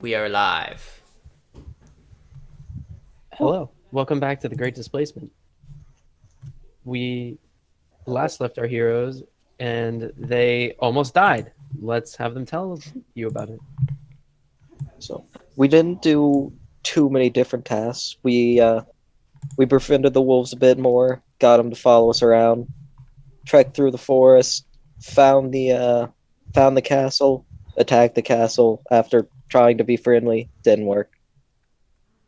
We are alive. Hello, welcome back to the Great Displacement. We last left our heroes and they almost died. Let's have them tell you about it. So we didn't do too many different tasks. We befriended the wolves a bit more, got them to follow us around, trekked through the forest, found the castle, attacked the castle after trying to be friendly. Didn't work.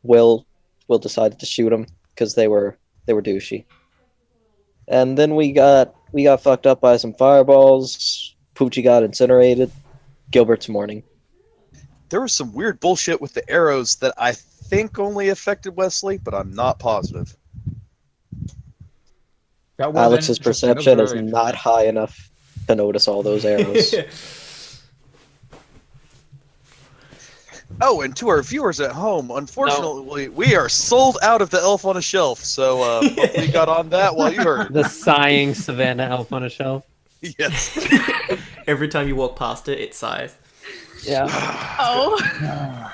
Will decided to shoot them because they were douchey. And then we got fucked up by some fireballs. Poochie got incinerated. Gilbert's mourning. There was some weird bullshit with the arrows that I think only affected Wesley, but I'm not positive. Alex's perception is not high enough to notice all those arrows. Oh, and to our viewers at home, unfortunately, we are sold out of the Elf on a Shelf, so hopefully you got on that while you heard. The sighing Savannah elf on a shelf. Yes. Every time you walk past it, it sighs. Yeah. Oh.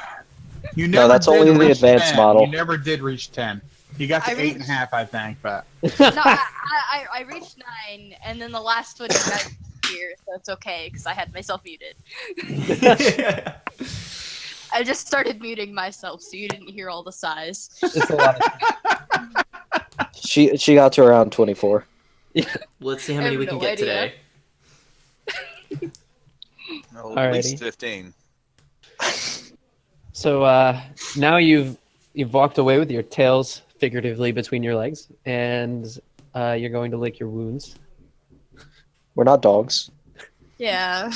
You never that's did only the reach advanced 10. model. You never did reach 10. You got to 8.5, I think, but No, I reached 9, and then the last one you guys here, so it's okay because I had myself muted. I just started muting myself, so you didn't hear all the sighs. It's a lot of She got to around 24. Let's see how many we can get today. No, at least 15. So now you've walked away with your tails figuratively between your legs, and you're going to lick your wounds. We're not dogs. Yeah.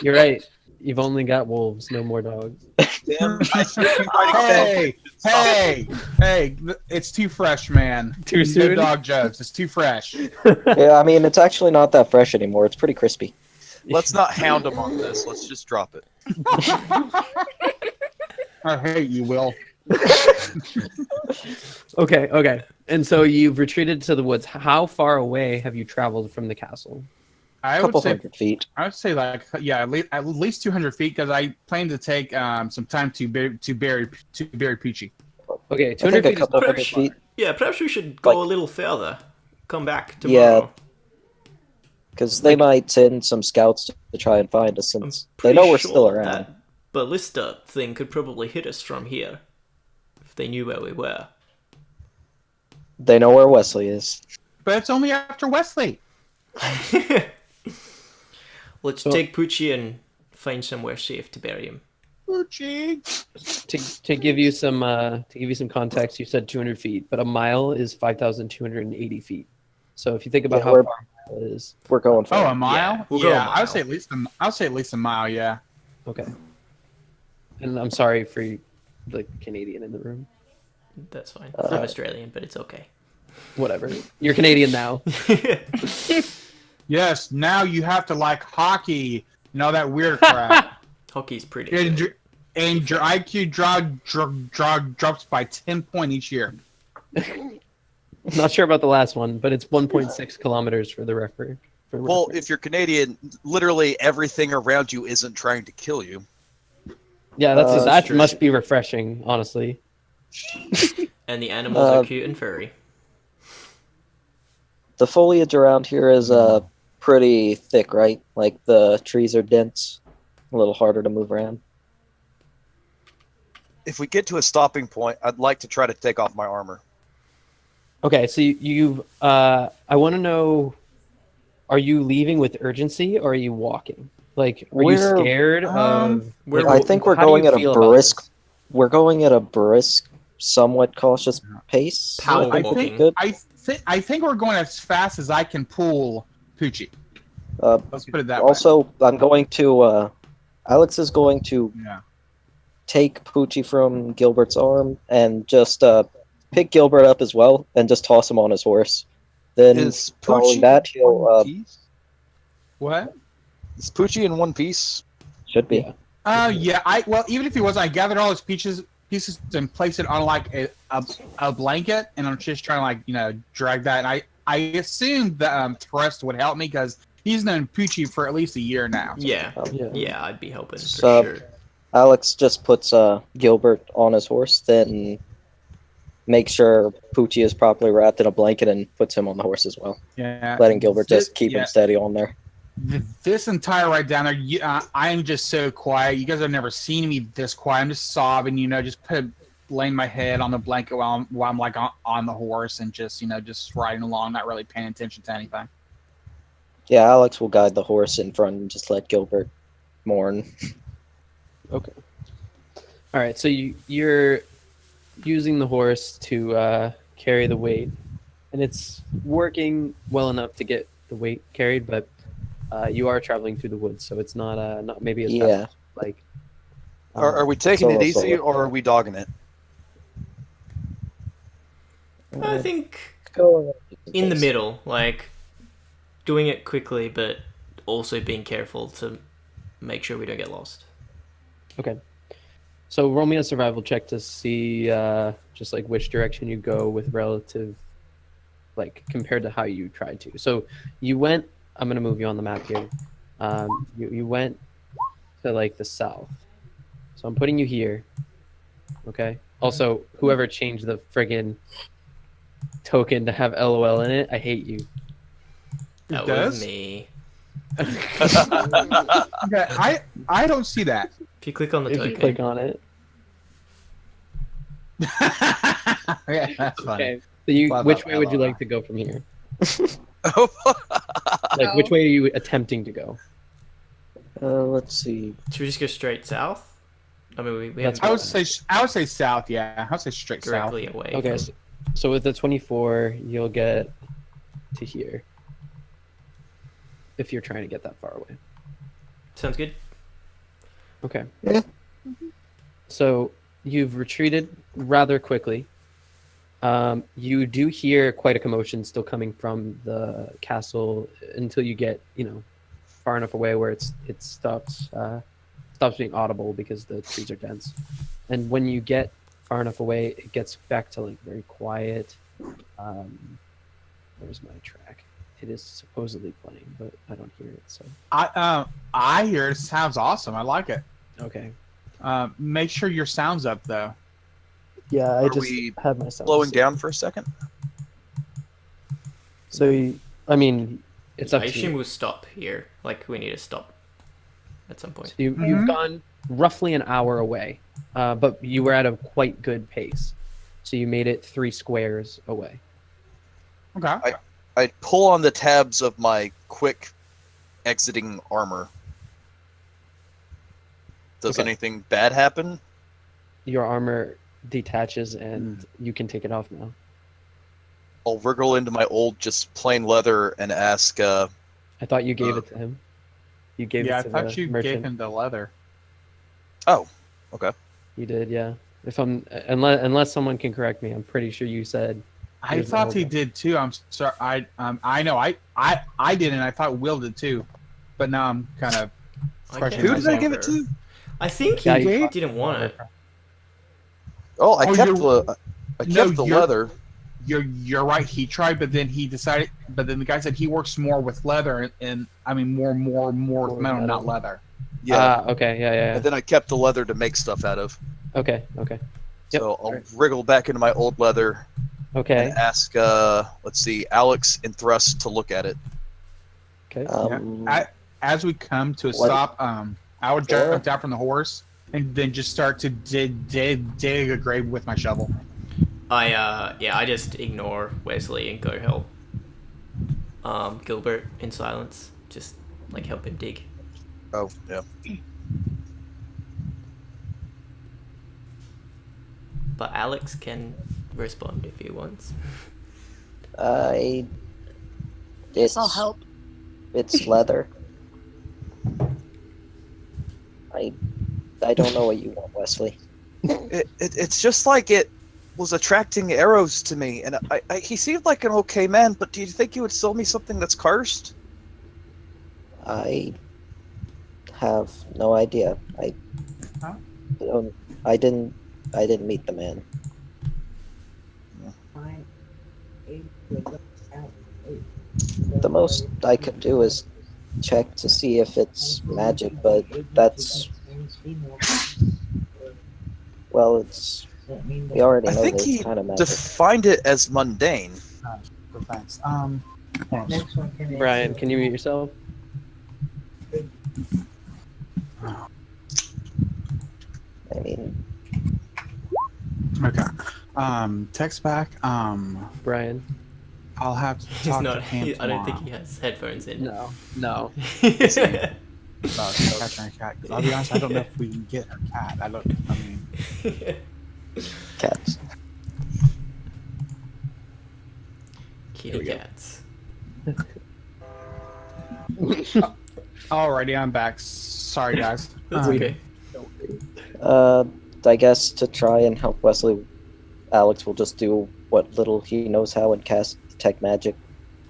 You're right. You've only got wolves, no more dogs. Damn. hey, it's too fresh, man. Too soon? No dog jokes. It's too fresh. Yeah, I mean, it's actually not that fresh anymore. It's pretty crispy. Let's not hound him on this. Let's just drop it. I hate you, Will. Okay. And so you've retreated to the woods. How far away have you traveled from the castle? I A would couple say, hundred feet. I would say like, yeah, at least 200 feet because I plan to take some time to bury Poochie. Okay, I 200 think a feet. couple hundred feet. Yeah, perhaps we should go Like- a little further. Come back Yeah. tomorrow. Because they might send some scouts to try and find us since they Pretty know we're sure still around. That ballista thing could probably hit us from here if they knew where we were. They know where Wesley is. But it's only after Wesley. Let's So- take Poochie and find somewhere safe to bury him. Poochie. To give you some context, you said 200 feet, but a mile is 5,280 feet. So if you think about Yeah, how we're- far a mile is, We're going for Oh, it. a mile? Yeah, we'll go a I would mile. say at least a mile. Yeah. okay. And I'm sorry for the Canadian in the room. That's fine. I'm Australian, but it's okay. Whatever. You're Canadian now. Yes. Now you have to like hockey. You know that weird crap. Hockey's pretty and, good. and your IQ drops by 10 points each year. I'm not sure about the last one, but it's 1.6 kilometers for the referee. Well, if you're Canadian, literally everything around you isn't trying to kill you. yeah, that true. must be refreshing, honestly. And the animals are cute and furry. The foliage around here is pretty thick, right? Like the trees are dense, a little harder to move around. If we get to a stopping point, I'd like to try to take off my armor. Okay, so you've. I want to know: are you leaving with urgency, or are you walking? Like, are you We're- scared of? we're- I think we're how do you going at a feel about brisk. this? We're going at a brisk, somewhat cautious pace. Power I think we'll be walking. good. I think we're going as fast as I can pull Poochie. Let's put it that Also, I'm going to. Alex is going to way. Yeah. take Poochie from Gilbert's arm and just pick Gilbert up as well and just toss him on his horse. Then Is following Poochie that, in one he'll piece? What? Is Poochie in one piece? should be. Yeah. Yeah. Well, even if he was, I gathered all his pieces and placed it on like a blanket, and I'm just trying to drag that. And I assumed that Thrust would help me because he's known Poochie for at least a year now. Yeah. Um, Yeah. Yeah, I'd be helping for So- sure. Alex just puts Gilbert on his horse, then makes sure Poochie is properly wrapped in a blanket and puts him on the horse as well, Yeah. letting Gilbert just keep Yeah. him steady on there. This entire ride down there, I am just so quiet. You guys have never seen me this quiet. I'm just sobbing, just laying my head on the blanket while I'm like on the horse and just just riding along, not really paying attention to anything. Yeah, Alex will guide the horse in front and just let Gilbert mourn. Okay. All right. So you're using the horse to carry the weight, and it's working well enough to get the weight carried, but you are traveling through the woods, so it's not maybe as fast Yeah. as like. Are we taking it Solo, easy solo. or are we dogging it? I think Go in the middle, like doing it quickly, but also being careful to make sure we don't get lost. Okay. So roll me a survival check to see just like which direction you go with relative, like compared to how you tried to. So you went. I'm gonna move you on the map here. You went to like the south. So I'm putting you here. Okay. Also, whoever changed the friggin' token to have LOL in it, I hate you. That does? was me. Okay, I don't see that. If you click on the If you token, click on it. Yeah, that's funny. Okay. So you, Blah, which blah, way would blah, you blah. like to go from here? Oh, Like, which way are you attempting to go? Let's see. should we just go straight south? I mean, we That's haven't I would say south. Yeah, I would say straight south. directly away. Okay. from- So with the 24, you'll get to here. If you're trying to get that far away. Sounds good. Okay. Yeah. So you've retreated rather quickly. You do hear quite a commotion still coming from the castle until you get, far enough away where it stops being audible because the trees are dense. And when you get far enough away, it gets back to like very quiet. Where's my track? It is supposedly playing, but I don't hear it. So I hear it. Sounds awesome. I like it. okay. Make sure your sound's up though. Yeah, I Are just we had my sound. slowing down for a second. So it's up I to assume you. we'll stop here. Like, we need to stop at some point. You've gone roughly an hour away, but you were at a quite good pace. So you made it 3 squares away. Okay. I pull on the tabs of my quick exiting armor. Does Okay. anything bad happen? Your armor detaches and you can take it off now. I'll wriggle into my old just plain leather and ask, I thought you gave it to him. You gave Yeah, I it to thought the you merchant. gave him the leather. oh, okay. You did, yeah. If I'm unless someone can correct me, I'm pretty sure you said. I Here's the thought he whole- did too. I'm sorry. I know. I did, and I thought Will did too. But now I'm kind of I questioning can't Who did I myself. give it to? I think Yeah, he you- didn't want it. Oh, I Oh, kept you're- the you're- leather. You're right. He tried, but then he decided. But then the guy said he works more with leather, and I mean more metal, metal. not leather. Yeah. Okay, yeah. And then I kept the leather to make stuff out of. Okay. Yep. So I'll wriggle back into my old leather Okay. and ask, let's see, Alex and Thrust to look at it. Okay. As we come to a What? stop, I would Sure. jump down from the horse and then just start to dig a grave with my shovel. I just ignore Wesley and go help Gilbert in silence. Just like help him dig. Oh, yeah. But Alex can respond if he wants. It's I'll help. It's leather. I don't know what you want, Wesley. It's just like it was attracting arrows to me, and he seemed like an okay man, but do you think he would sell me something that's cursed? I have no idea. Huh? I didn't meet the man. The most I could do is check to see if it's magic, but that's Well, we already I know think that he it's kind of magic. defined it as mundane. Well, thanks. Brian, can you mute yourself? I mean, Okay. Text back. Brian? I'll have to He's talk not. to Pam I don't think tomorrow. he has headphones in. No. No. About catching her cat. 'Cause I'll be honest, I don't know if we can get her cat. I mean, cats. Kitty cats. alrighty, I'm back. Sorry, guys. That's okay. I guess to try and help Wesley, Alex will just do what little he knows how and cast detect magic.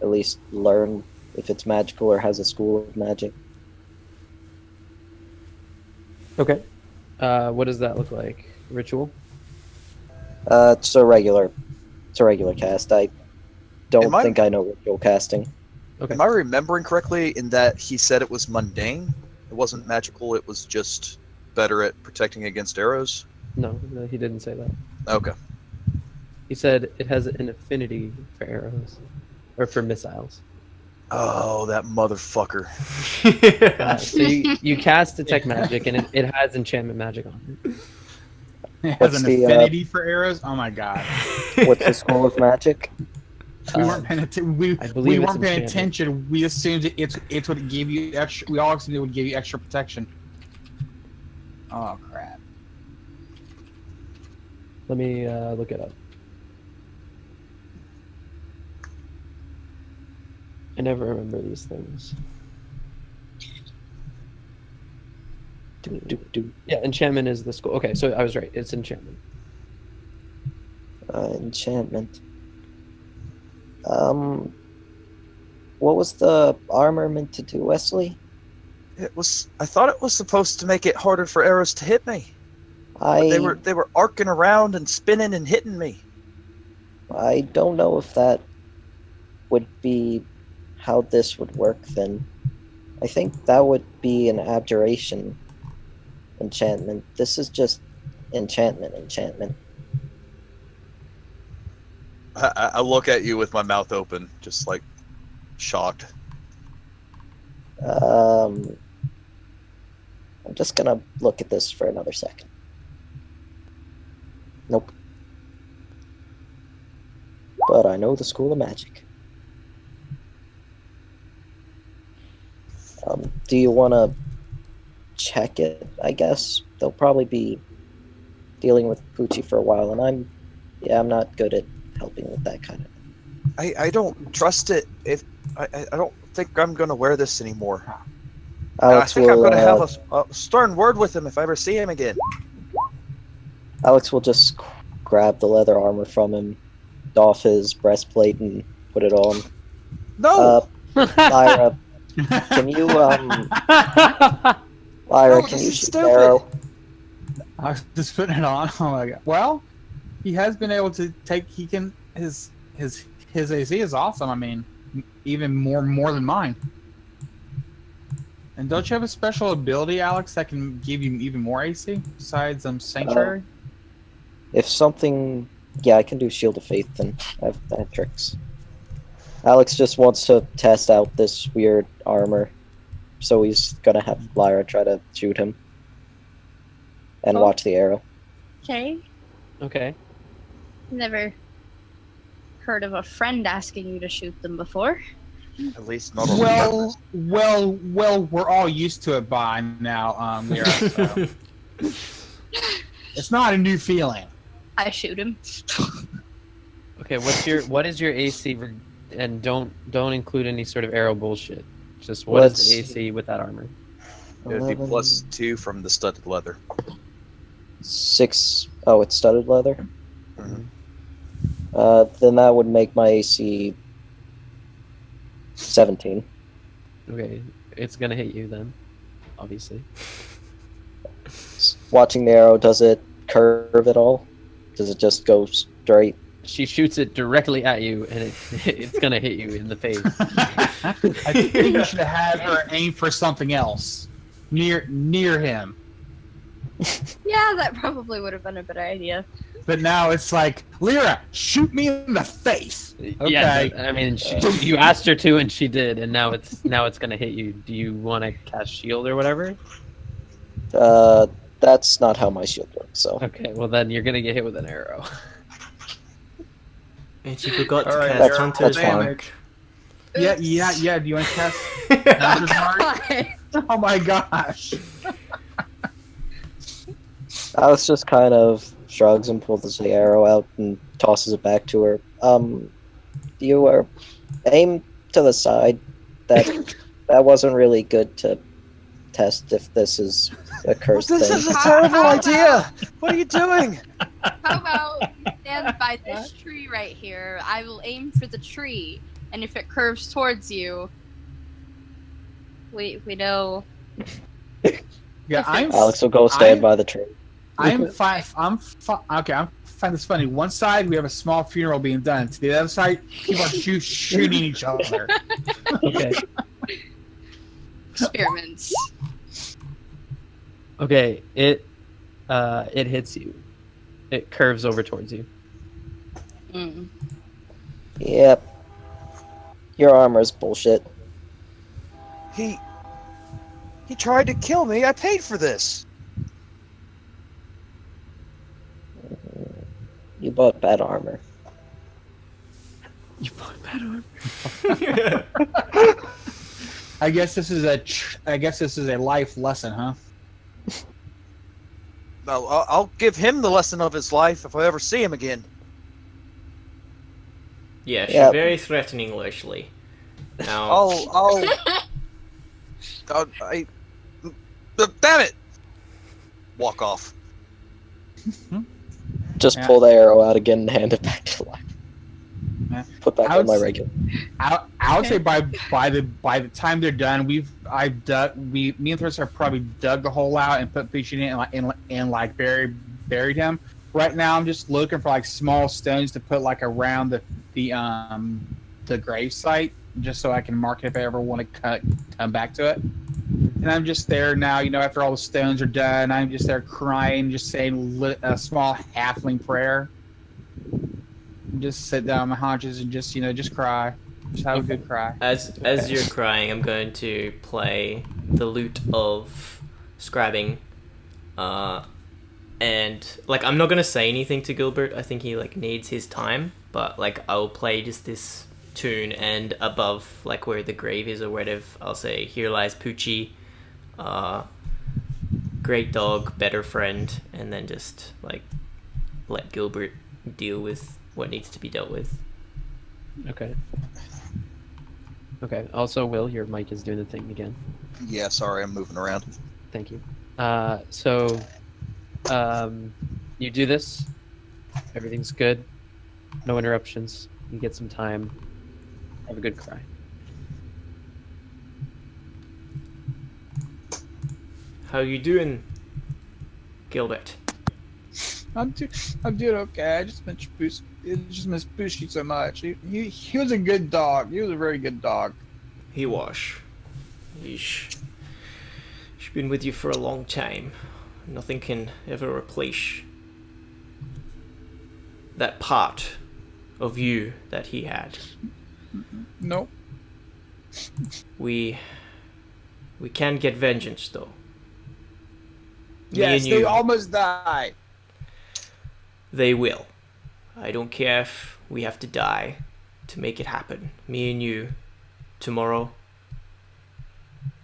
At least learn if it's magical or has a school of magic. Okay. What does that look like? Ritual? It's a regular cast. I don't Am I- think I know ritual casting. Okay. Am I remembering correctly in that he said it was mundane? It wasn't magical, it was just better at protecting against arrows? No, he didn't say that. Okay. He said it has an affinity for arrows. Or for missiles. Oh, that motherfucker. So you cast detect magic and it has enchantment magic on it. It What's has an the, affinity for arrows. Oh my god. What's the school of magic? We weren't paying attention. I We believe it's weren't paying enchantment. attention. We assumed it's what gave you extra. We all assumed it would give you extra protection. Oh crap! Let me look it up. I never remember these things. Yeah, enchantment is the school. Okay, so I was right. It's enchantment. Enchantment. What was the armor meant to do, Wesley? I thought it was supposed to make it harder for arrows to hit me. But they were arcing around and spinning and hitting me. I don't know if that would be how this would work then. I think that would be an abjuration enchantment. This is just enchantment. I look at you with my mouth open, just like shocked. I'm just gonna look at this for another second. Nope. But I know the School of Magic. Do you want to check it, I guess? They'll probably be dealing with Poochie for a while, and I'm not good at helping with that kind of thing. I don't trust it. If I don't think I'm gonna wear this anymore. Alex I think I'm will, gonna have a stern word with him if I ever see him again. Alex will just grab the leather armor from him, doff his breastplate, and put it on. No. Lyra, can you Lyra, No, can this you is shoot stupid. arrow? I was just putting it on. Oh my god. Well, he has been able to take. He can his AC is awesome. I mean, even more than mine. And don't you have a special ability, Alex, that can give you even more AC besides Sanctuary? If something, yeah, I can do Shield of Faith, and I have tricks. Alex just wants to test out this weird armor, so he's gonna have Lyra try to shoot him and Oh. watch the arrow. Okay. Okay. Never heard of a friend asking you to shoot them before. At least not on purpose. Well, we're all used to it by now, Lyra. So. It's not a new feeling. I shoot him. Okay, what is your AC and don't include any sort of arrow bullshit. Just what is the AC with that armor? It would be 11, +2 from the studded leather. 6. Oh, it's studded leather. Mhm. Then that would make my AC 17. Okay, it's gonna hit you then, obviously. Watching the arrow, does it curve at all? Does it just go straight? She shoots it directly at you, and it's gonna hit you in the face. I think you should have had her aim for something else near him. Yeah, that probably would have been a better idea. But now it's like, Lyra, shoot me in the face. Okay. Yeah, I mean, you asked her to, and she did, and now it's gonna hit you. Do you want to cast shield or whatever? That's not how my shield works. So Okay, well then you're gonna get hit with an arrow. And she forgot to Alright, cast that's- Hunter's that's fine. Mark. Yeah. Do you want to cast Hunter's Mark? God. Oh my gosh. Alex just kind of shrugs and pulls the arrow out and tosses it back to her. You are aim to the side. That wasn't really good to test if this is a cursed This thing. is a terrible idea. What are you doing? How about you stand by this tree right here? I will aim for the tree, and if it curves towards you, we know. Yeah, Alex will go stand I'm- by the tree. I'm fine. Okay, I'm find this funny. One side we have a small funeral being done. To the other side, people are shooting each other. Okay. Experiments. Okay. It hits you. It curves over towards you. Mm. Yep. Your armor's bullshit. He tried to kill me. I paid for this. You bought bad armor. You bought bad armor. I guess this is a life lesson, huh? I'll give him the lesson of his life if I ever see him again. Yeah, she's Yep. very threatening, Leslie. Now, Damn it! Walk off. Just Yeah. pull the arrow out again and hand it back to life. Yeah. Put back I on my would- regular. I would say by the time they're done, me and Thris are probably dug the hole out and put Poochie in like buried him. Right now, I'm just looking for like small stones to put like around the grave site, just so I can mark it if I ever want to come back to it. And I'm just there now, after all the stones are done, I'm just there crying, just saying a small halfling prayer. Just sit down on my haunches and just cry. Just have a good cry. as you're crying, I'm going to play the lute of scribing, and like I'm not gonna say anything to Gilbert. I think he like needs his time, but like I'll play just this tune, and above like where the grave is or whatever, I'll say, "Here lies Poochie, great dog, better friend," and then just like let Gilbert deal with what needs to be dealt with. Okay. Okay. Also, Will, your mic is doing the thing again. Yeah, sorry, I'm moving around. Thank you. You do this. Everything's good. No interruptions. You get some time. Have a good cry. How you doing, Gilbert? I'm doing okay. I just miss Poochie so much. He was a good dog. He was a very good dog. He was. He's been with you for a long time. Nothing can ever replace that part of you that he had. Nope. We can get vengeance though. Me Yes, and they you, almost died. they will. I don't care if we have to die to make it happen. Me and you, tomorrow,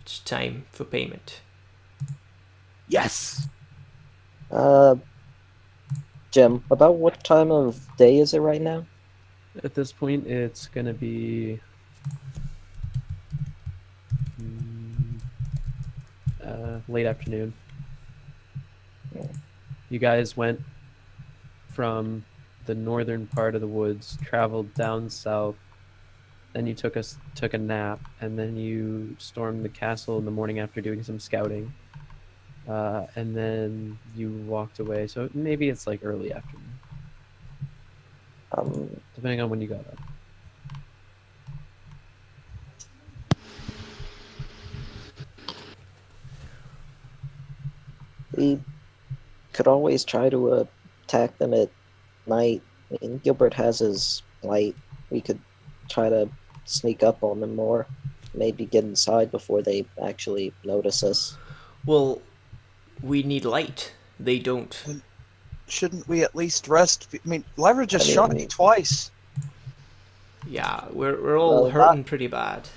it's time for payment. Yes. Jim, about what time of day is it right now? At this point, it's gonna be late afternoon. You guys went from the northern part of the woods, traveled down south, then you took a nap, and then you stormed the castle in the morning after doing some scouting. And then you walked away. So maybe it's like early afternoon, depending on when you got up. could always try to attack them at night. I mean, Gilbert has his light. We could try to sneak up on them more. Maybe get inside before they actually notice us. Well, we need light. They don't. Shouldn't we at least rest? I mean, Lyra just I shot mean- me twice. Yeah, we're all Well, hurting pretty bad.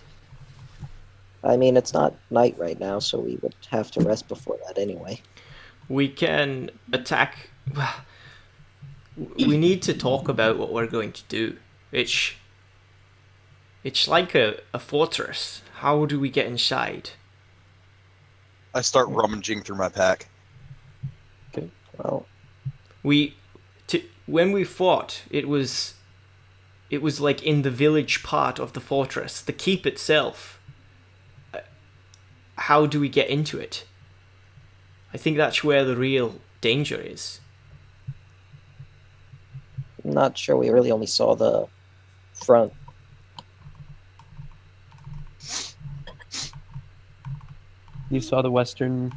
I mean, it's not night right now, so we would have to rest before that anyway. We can attack. We need to talk about what we're going to do. It's like a fortress. How do we get inside? I start rummaging through my pack. Well, When we fought, it was like in the village part of the fortress. The keep itself. How do we get into it? I think that's where the real danger is. I'm not sure. We really only saw the front. You saw the western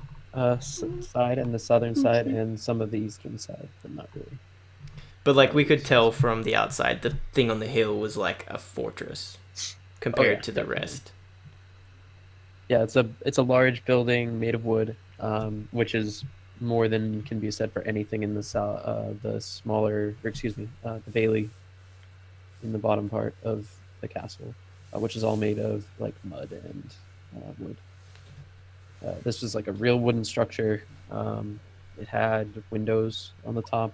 side and the southern side and some of the eastern side, but not really. But like we could tell from the outside, the thing on the hill was like a fortress compared to the rest. Yeah, it's a large building made of wood, which is more than can be said for anything in the smaller, or excuse me, the bailey in the bottom part of the castle, which is all made of like mud and wood. This was like a real wooden structure. It had windows on the top.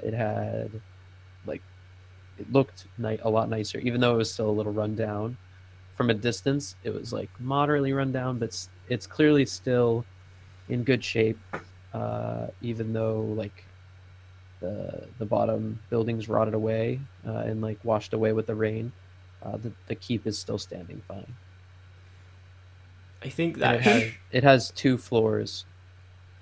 It had it looked a lot nicer, even though it was still a little run down. From a distance, it was like moderately run down, but it's clearly still in good shape, even though like the bottom buildings rotted away and like washed away with the rain. The keep is still standing fine. I think And that it has 2 floors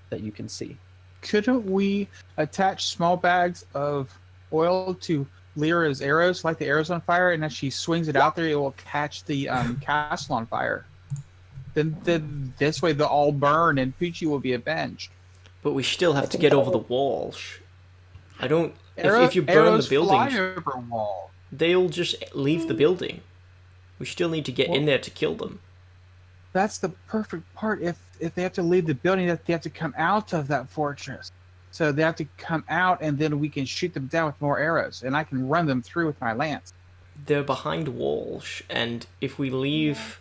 that you can see. Couldn't we attach small bags of oil to Lyra's arrows, light the arrows on fire, and as she swings it out there, it will catch the castle on fire? Then this way they'll all burn and Poochie will be avenged. but we still have to think get that over the would- walls. I don't. If you burn the Arrows buildings, fly over wall. they'll just leave the building. We still need to get in there to kill them. That's the perfect part. If they have to leave the building, that they have to come out of that fortress. So they have to come out, and then we can shoot them down with more arrows, and I can run them through with my lance. They're behind walls, and if we leave,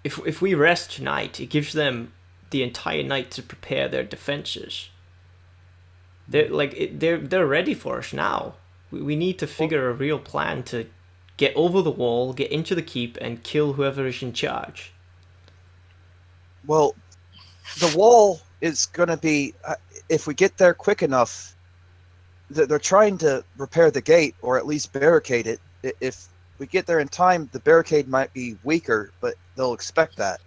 if we rest tonight, it gives them the entire night to prepare their defenses. They're ready for us now. We need to figure a real plan to get over the wall, get into the keep, and kill whoever is in charge. Well, the wall is going to be, if we get there quick enough, they're trying to repair the gate or at least barricade it. If we get there in time, the barricade might be weaker, but they'll expect that.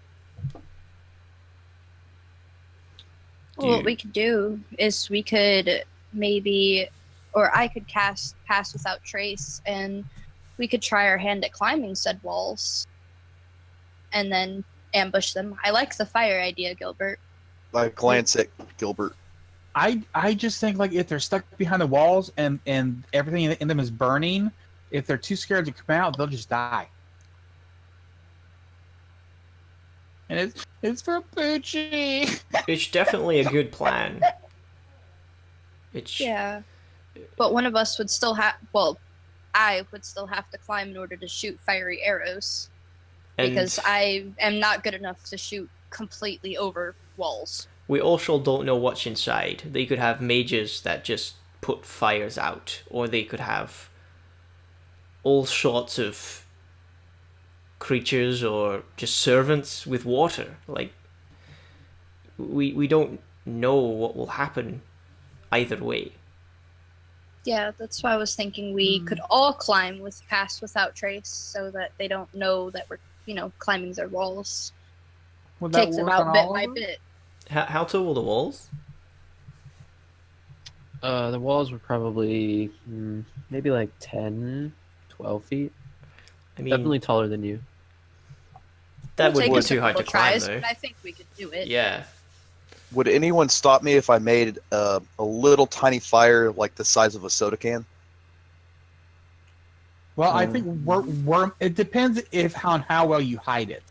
Well, what we could do is we could maybe, or I could cast Pass Without Trace, and we could try our hand at climbing said walls and then ambush them. I like the fire idea, Gilbert. I glance at Gilbert. I just think like if they're stuck behind the walls and everything in them is burning, if they're too scared to come out, they'll just die. And it's for Poochie. It's definitely a good plan. It's Yeah. But one of us would still have, well, I would still have to climb in order to shoot fiery arrows. and Because I am not good enough to shoot completely over walls. we also don't know what's inside. They could have mages that just put fires out, or they could have all sorts of creatures or just servants with water. Like we don't know what will happen either way. Yeah, that's why I was thinking we could all climb with Pass Without Trace so that they don't know that we're, climbing their walls. Would that Takes them work out on bit all by of them? bit. How tall were the walls? The walls were probably maybe like 10, 12 feet. I mean, Definitely taller than you. that It'll would take be us a too hard to couple climb, tries, though. but I think we could do it. Yeah. Would anyone stop me if I made a little tiny fire like the size of a soda can? Well, I think it depends on how well you hide it.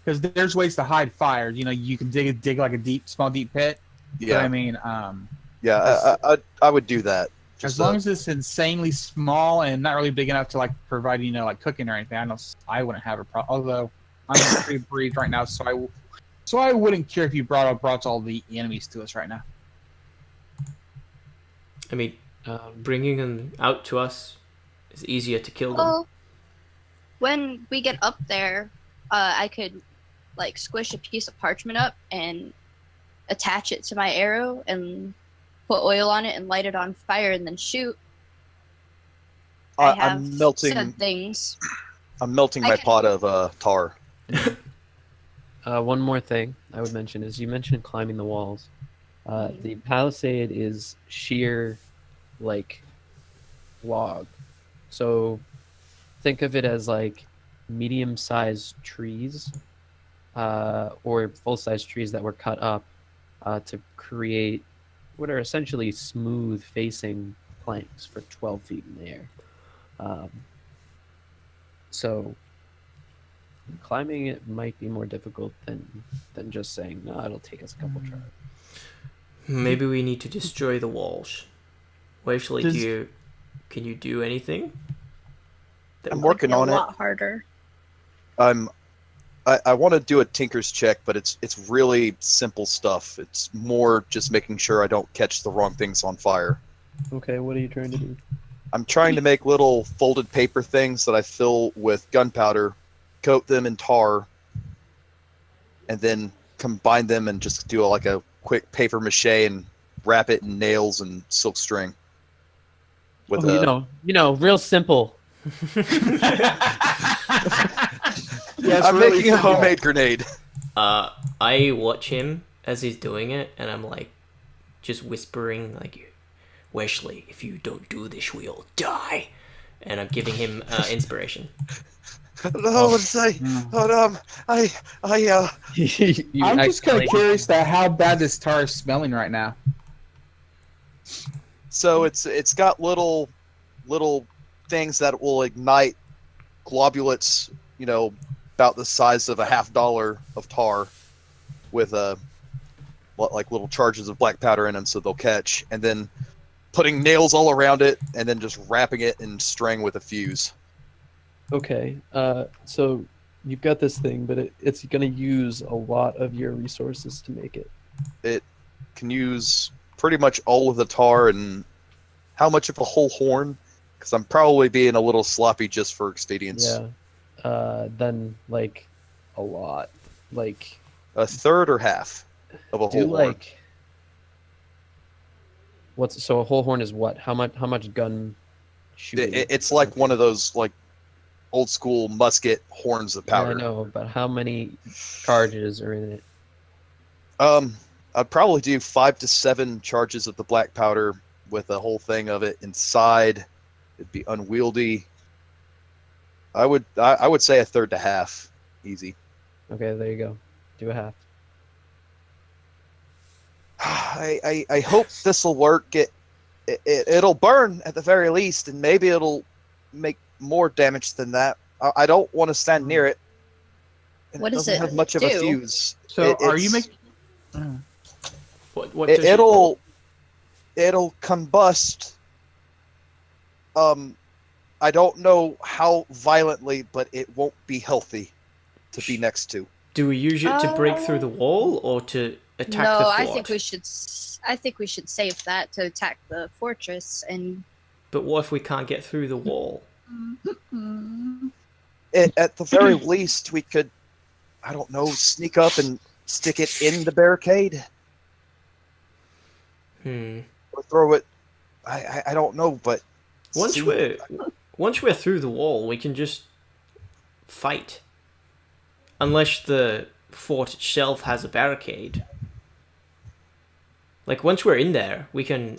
Because there's ways to hide fires. You know, you can dig like a small deep pit. Yeah. But I mean, I would do that. As long as it's insanely small and not really big enough to like provide, you know, like cooking or anything, I wouldn't have a problem. Although I'm pretty breathed right now, so I wouldn't care if you brought all the enemies to us right now. I mean, bringing them out to us is easier to kill them. Well, when we get up there, I could like squish a piece of parchment up and attach it to my arrow and put oil on it and light it on fire and then shoot. I have I'm melting said things. I'm melting my pot of tar. One more thing I would mention is you mentioned climbing the walls. The palisade is sheer, like, log. So think of it as like medium-sized trees or full-size trees that were cut up to create what are essentially smooth-facing planks for 12 feet in the air. So climbing it might be more difficult than just saying, no, it'll take us a couple tries. Maybe we need to destroy the walls. Wavely, can you do anything? I'm working on it. A lot harder. I want to do a tinker's check, but it's really simple stuff. It's more just making sure I don't catch the wrong things on fire. Okay, what are you trying to do? I'm trying to make little folded paper things that I fill with gunpowder, coat them in tar, and then combine them and just do like a quick paper mache and wrap it in nails and silk string. With real simple. Yeah, I'm really making a simple. homemade grenade. I watch him as he's doing it, and I'm like, just whispering, like, Wesley, if you don't do this, we'll die. And I'm giving him inspiration. I don't know what to say, but I'm just kind of curious to how bad this tar is smelling right now. So it's got little things that will ignite globulates, about the size of a $50 of tar, with like little charges of black powder in them, so they'll catch, and then putting nails all around it, and then just wrapping it in string with a fuse. Okay, so you've got this thing, but it's going to use a lot of your resources to make it. It can use pretty much all of the tar, and how much of a whole horn? Because I'm probably being a little sloppy just for expedience. Yeah. Then like a lot, like a third or half of a whole horn. So a whole horn is what? How much gun shooting? It's like one of those like old school musket horns of powder. Yeah, I know, but how many charges are in it? I'd probably do 5 to 7 charges of the black powder with the whole thing of it inside. It'd be unwieldy. I would say a third to half, easy. Okay, there you go. Do a half. I hope this will work. It'll burn at the very least, and maybe it'll make more damage than that. I don't want to stand near it. What does doesn't it have much of do? a fuse. So are you making? What does It'll combust. I don't know how violently, but it won't be healthy to be next to. Do we use it to break through the wall or to attack the No, fort? I think we should save that to attack the fortress. And But what if we can't get through the wall? At the very least, we could, I don't know, sneak up and stick it in the barricade. Or throw it. I don't know, but once we're through the wall, we can just fight. Unless the fort itself has a barricade. Like, once we're in there, we can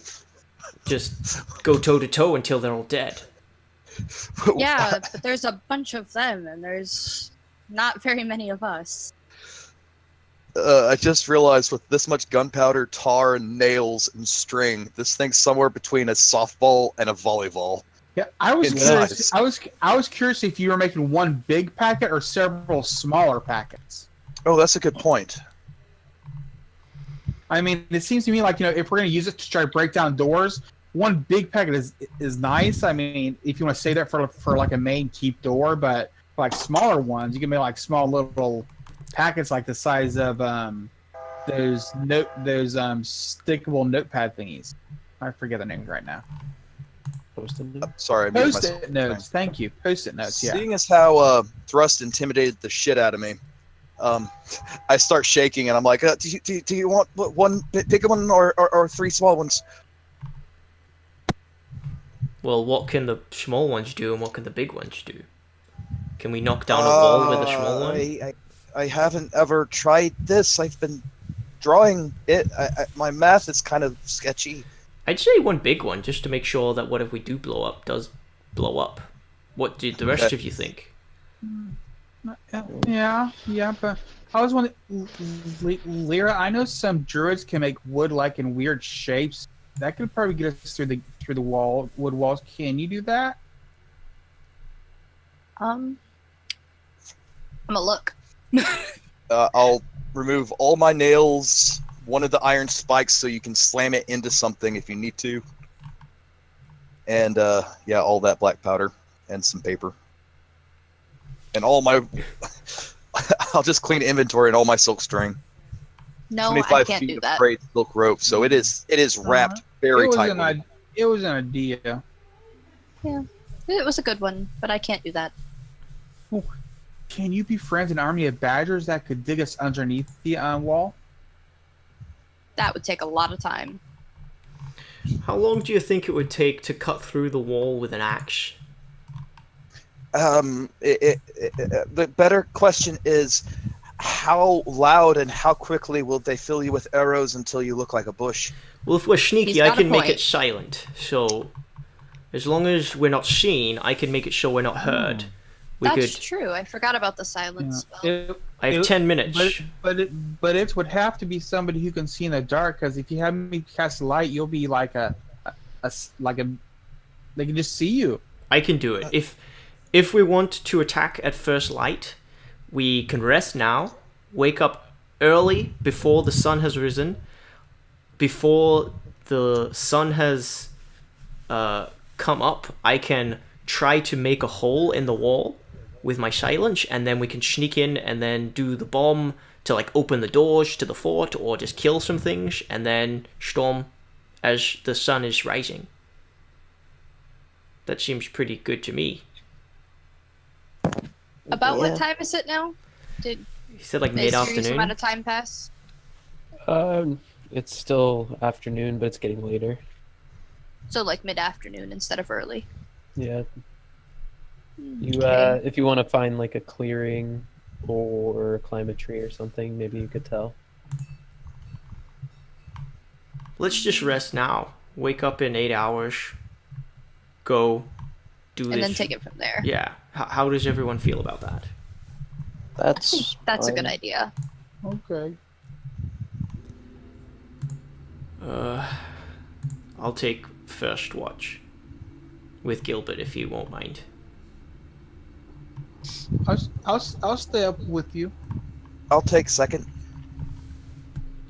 just go toe-to-toe until they're all dead. yeah, but there's a bunch of them, and there's not very many of us. I just realized with this much gunpowder, tar, and nails and string, this thing's somewhere between a softball and a volleyball. Yeah, I was In curious. size. I was curious if you were making one big packet or several smaller packets. Oh, that's a good point. I mean, it seems to me like, if we're going to use it to try to break down doors, one big packet is nice. I mean, if you want to say that for like a main keep door, but for like smaller ones, you can make like small little packets like the size of those stickable notepad thingies. I forget the names right now. Post-it note? Sorry, I muted myself. Post-it notes. Thank you. Post-it notes. Yeah. Seeing as how Thrust intimidated the shit out of me, I start shaking and I'm like, do you want one big one or three small ones? Well, what can the small ones do and what can the big ones do? Can we knock down a wall with a small one? I haven't ever tried this. I've been drawing it. My math is kind of sketchy. I'd say one big one, just to make sure that whatever we do blow up does blow up. What did the rest of you think? Yeah, but I was wondering, Lyra, I know some druids can make wood like in weird shapes. That could probably get us through the wood walls. Can you do that? I'm gonna look. I'll remove all my nails, one of the iron spikes so you can slam it into something if you need to. And yeah, all that black powder and some paper. And all my I'll just clean inventory and all my silk string. No, 25 I can't feet do of that. braid silk rope, so it is wrapped very tightly. It was an idea. Yeah, it was a good one, but I can't do that. Can you befriend an army of badgers that could dig us underneath the wall? That would take a lot of time. How long do you think it would take to cut through the wall with an axe? The better question is, how loud and how quickly will they fill you with arrows until you look like a bush? Well, if we're sneaky, He's I got a can make point. it silent. So, as long as we're not seen, I can make it so we're not heard. That's true. I forgot about the silence spell. I have 10 minutes. But it would have to be somebody who can see in the dark. Because if you have me cast light, you'll be like they can just see you. I can do it. If we want to attack at first light, we can rest now, wake up early before the sun has risen, before the sun has come up. I can try to make a hole in the wall with my silence, and then we can sneak in and then do the bomb to like open the doors to the fort or just kill some things and then storm as the sun is rising. That seems pretty good to me. About Yeah. what time is it now? Did He said like a serious mid-afternoon. amount of time pass? It's still afternoon, but it's getting later. So like mid-afternoon instead of early. Yeah. You Okay. if you want to find like a clearing or climb a tree or something, maybe you could tell. Let's just rest now. Wake up in 8 hours. Go do this. And then take it from there. Yeah. How does everyone feel about that? That's That's a good fine. idea. Okay. I'll take first watch with Gilbert if you won't mind. I'll stay up with you. I'll take second.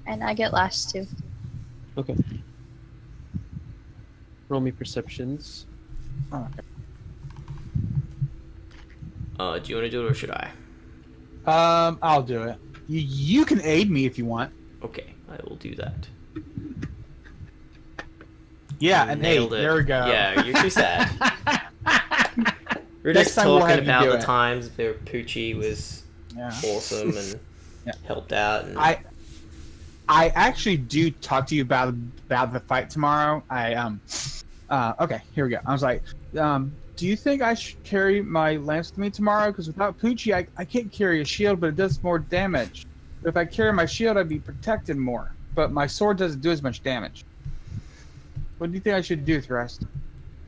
And I get last too. Okay. Roll me perceptions. Oh, okay. Do you want to do it or should I? I'll do it. You can aid me if you want. Okay, I will do that. Yeah, an 8. Nailed it. There we go. Yeah, you're too sad. We're Next just time we'll talking have you about do the it. times where Poochie was Yeah. awesome and Yeah. helped out. And I actually do talk to you about the fight tomorrow. Okay, here we go. I was like, do you think I should carry my lance with me tomorrow? Because without Poochie, I can't carry a shield, but it does more damage. But if I carry my shield, I'd be protected more. But my sword doesn't do as much damage. What do you think I should do, Thrust?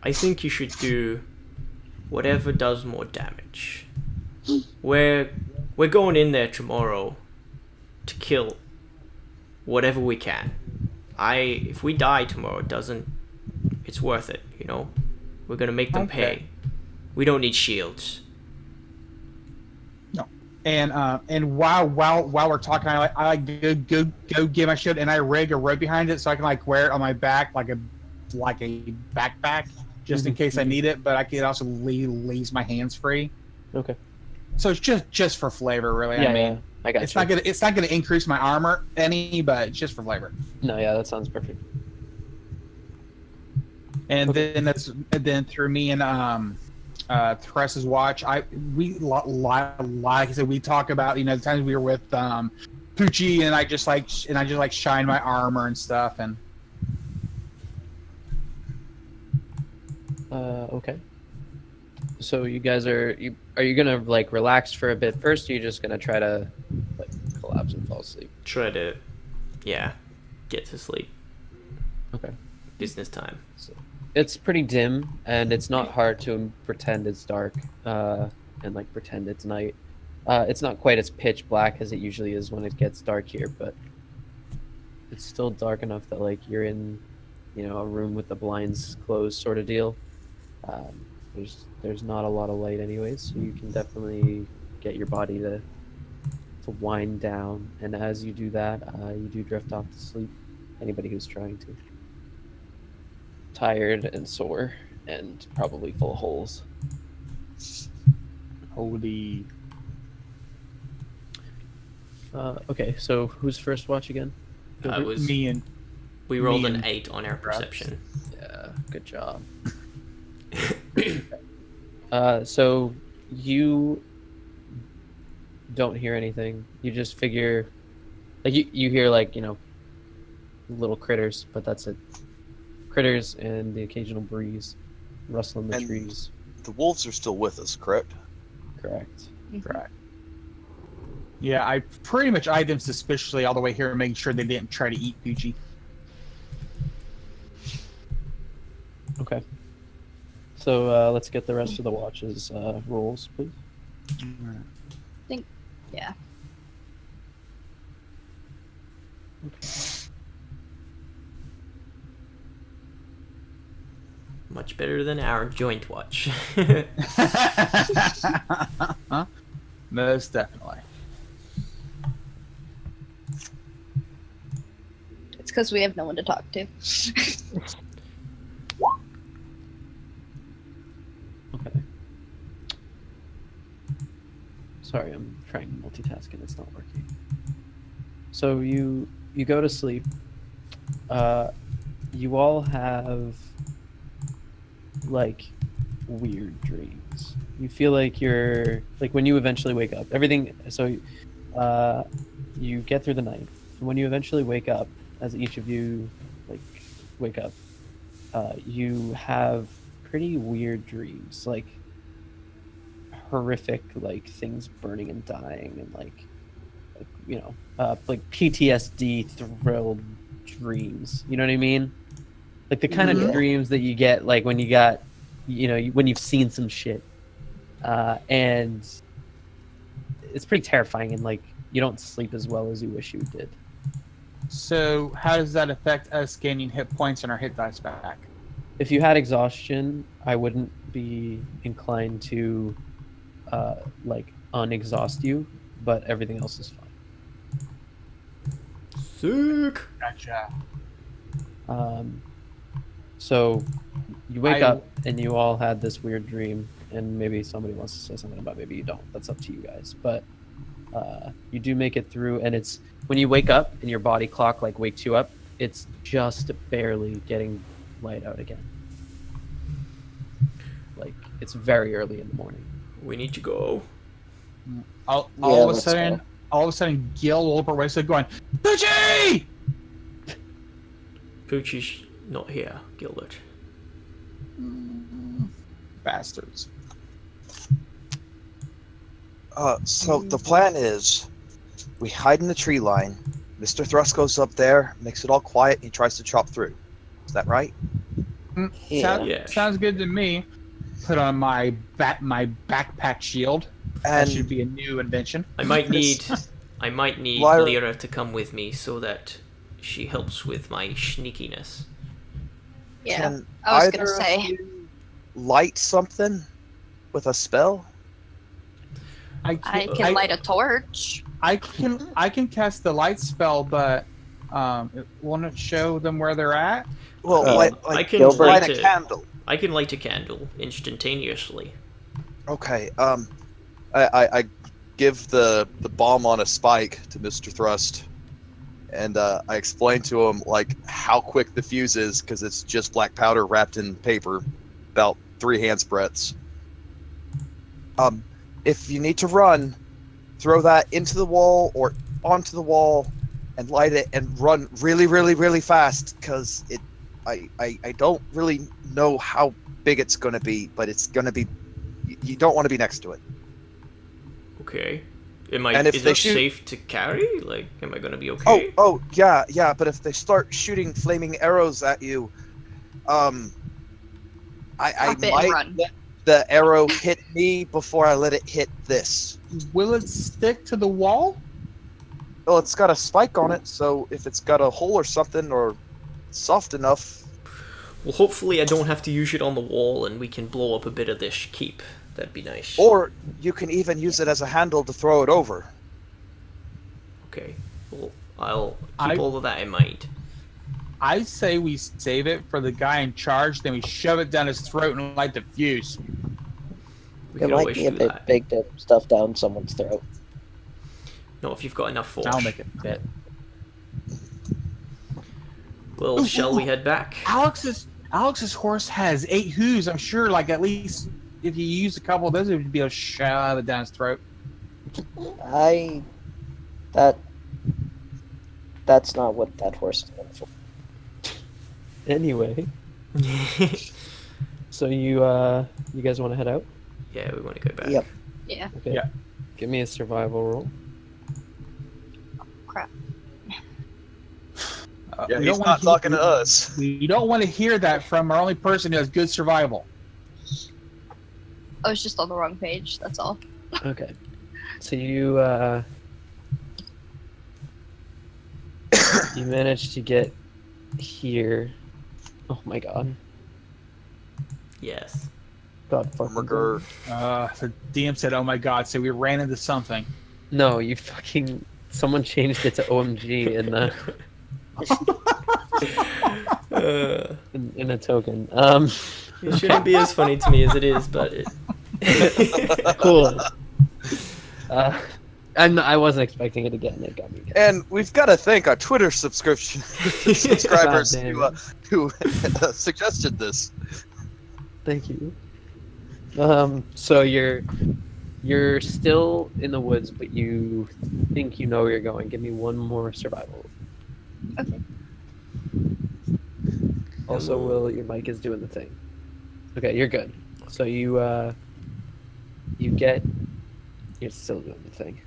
I think you should do whatever does more damage. We're going in there tomorrow to kill whatever we can. If we die tomorrow, it's worth it, you know? We're gonna make them pay. We don't need shields. No. And while we're talking, I like go get my shield, and I rig a rope behind it so I can like wear it on my back like a backpack just in case I need it. But I can also leave my hands free. Okay. So it's just for flavor, really. Yeah, I mean, yeah. I got you. It's not gonna increase my armor any, but it's just for flavor. No, yeah, that sounds perfect. And then through me and Theressa's watch, like I said, we talk about the times we were with Poochie, and I just like shine my armor and stuff. And okay. So you guys are you gonna like relax for a bit first? Or are you just gonna try to like collapse and fall asleep? Try to, get to sleep. Okay. Business time. So it's pretty dim, and it's not hard to pretend it's dark and like pretend it's night. It's not quite as pitch black as it usually is when it gets dark here, but it's still dark enough that like you're in, a room with the blinds closed sort of deal. There's not a lot of light anyways, so you can definitely get your body to wind down, and as you do that, you do drift off to sleep. Anybody who's trying to. Tired and sore, and probably full of holes. holy. Okay, so who's first watch again? It was Me and we rolled me an and 8 on our Brad. perception. Yeah, good job. So you don't hear anything. You just figure, like you hear like little critters, but that's it. Critters and the occasional breeze, rustling the And- trees. The wolves are still with us, correct? Correct. Right. Yeah, I pretty much eyed them suspiciously all the way here, making sure they didn't try to eat Poochie. Okay. So let's get the rest of the watches rolls, please. Yeah. Much better than our joint watch. Most definitely. It's because we have no one to talk to. Okay. Sorry, I'm trying to multitask and it's not working. So you go to sleep. You all have like weird dreams. You feel like you're like when you eventually wake up. Everything. So you get through the night, and when you eventually wake up, as each of you like wake up, you have pretty weird dreams, like horrific, like things burning and dying, and like PTSD thrilled dreams. You know what I mean? Like the kind of dreams that you get like when you got, when you've seen some shit, and it's pretty terrifying, and like you don't sleep as well as you wish you did. So, how does that affect us gaining hit points and our hit dice back? If you had exhaustion, I wouldn't be inclined to unexhaust you, but everything else is fine. Sick. Gotcha. So you wake up and you all had this weird dream, and maybe somebody wants to say something about, maybe you don't. That's up to you guys. But you do make it through, and it's when you wake up and your body clock like wakes you up, it's just barely getting light out again. Like it's very early in the morning. We need to go. All Yeah, of a let's sudden, go. Gil will over wasted going, Poochie! Poochie's not here, Gilbert. Bastards. So the plan is, we hide in the tree line. Mr. Thrust goes up there, makes it all quiet, and he tries to chop through. Is that right? Yeah. Yeah. Sounds good to me. Put on my backpack shield. That And should be a new invention. I might need I might need Lyra- Lyra to come with me so that she helps with my sneakiness. Yeah, Can I was either gonna of say. you light something with a spell? I can light a torch. I can cast the light spell, but won't it show them where they're at? Well, Uh, I can Gilbert- light light a it. candle. I can light a candle instantaneously. Okay. I give the bomb on a spike to Mr. Thrust, and I explain to him like how quick the fuse is because it's just black powder wrapped in paper, about 3 hands breadths. If you need to run, throw that into the wall or onto the wall, and light it and run really, really, really fast because I don't really know how big it's gonna be, but it's gonna be. You don't want to be next to it. Okay. And if Is they that shoot- safe to carry? Like, am I gonna be okay? Oh, yeah. But if they start shooting flaming arrows at you, I Drop it and might run. let the arrow hit me before I let it hit this. Will it stick to the wall? Well, it's got a spike on it, so if it's got a hole or something or soft enough, Well, hopefully I don't have to use it on the wall and we can blow up a bit of this keep. That'd be nice. or you can even use it as a handle to throw it over. Okay. Well, I'll I- keep all of that in mind. I say we save it for the guy in charge, then we shove it down his throat and light the fuse. We It can might always be a do bit that. big to stuff down someone's throat. No, if you've got enough force. I'll make it fit. Well, Ooh, shall ooh, we ooh. head back? Alex's horse has 8 hooves. I'm sure, like at least if you use a couple of those, it would be able to shove it down his throat. That's not what that horse is meant for. Anyway, so you guys want to head out? Yeah, we want to go back. Yep. Yeah. Okay. Yeah. Give me a survival roll. Crap. Yeah, we he's don't not wanna hear- talking to us. You don't want to hear that from our only person who has good survival. I was just on the wrong page. That's all. Okay. So you you managed to get here. Oh my god. Yes. God fucking. Murder. The DM said, "Oh my god!" So we ran into something. No, you fucking. Someone changed it to OMG in the in a token. It shouldn't be as funny to me as it is, but it. Cool. And I wasn't expecting it again. It got me. Again. And we've got to thank our Twitter subscribers God damn who suggested this. Thank you. So you're still in the woods, but you think you know where you're going. Give me one more survival. Okay. Also, Will, your mic is doing the thing. Okay, you're good. So you're still doing the thing.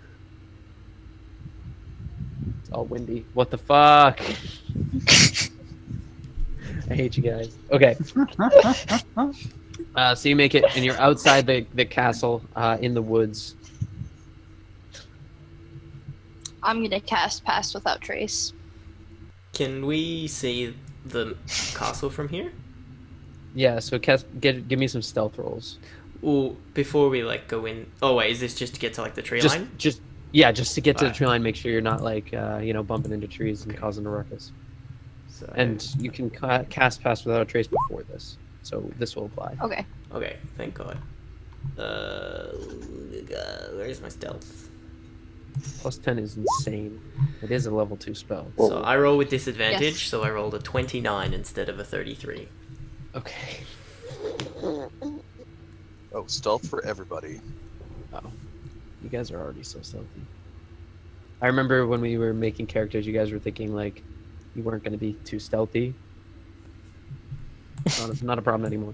It's all windy. What the fuck? I hate you guys. Okay. So you make it, and you're outside the castle, in the woods. I'm gonna cast Pass Without Trace. Can we see the castle from here? Yeah. So give me some stealth rolls. Well, before we like go in. Oh wait, is this just to get to like the tree line? Just to get to the Alright. tree line. Make sure you're not like bumping into trees and Okay. causing a ruckus. So, And you can cast Pass Without a Trace before this, so this will apply. Okay. okay, thank God. Where's my stealth? Plus 10 is insane. It is a level 2 spell. So I roll with disadvantage, Yes. so I rolled a 29 instead of a 33. Okay. Oh, stealth for everybody. You guys are already so stealthy. I remember when we were making characters, you guys were thinking like you weren't going to be too stealthy. Not a problem anymore.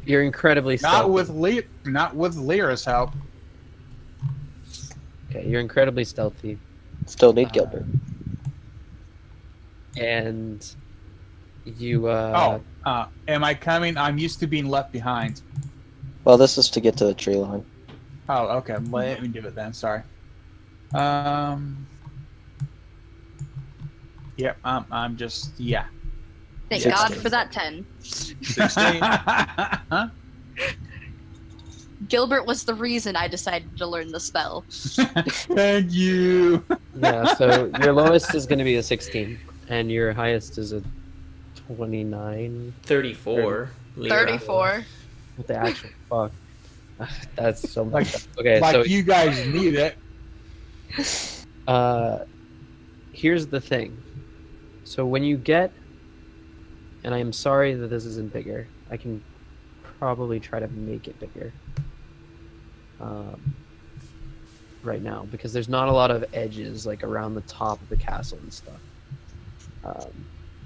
You're incredibly stealthy. Not with Lyra's help. Okay, you're incredibly stealthy. Still need Gilbert. And you Am I coming? I'm used to being left behind. Well, this is to get to the tree line. Oh, okay. Let me do it then. Sorry. Yep. I'm just yeah. Thank 16. God for that 10. 16. Gilbert was the reason I decided to learn the spell. Thank you. Yeah, so your lowest is going to be a 16, and your highest is a 29. 34. Lira. 34. What the actual fuck? That's so Like- much. Okay, Like so you guys need it. here's the thing. So when you get, and I am sorry that this isn't bigger. I can probably try to make it bigger. Right now, because there's not a lot of edges like around the top of the castle and stuff.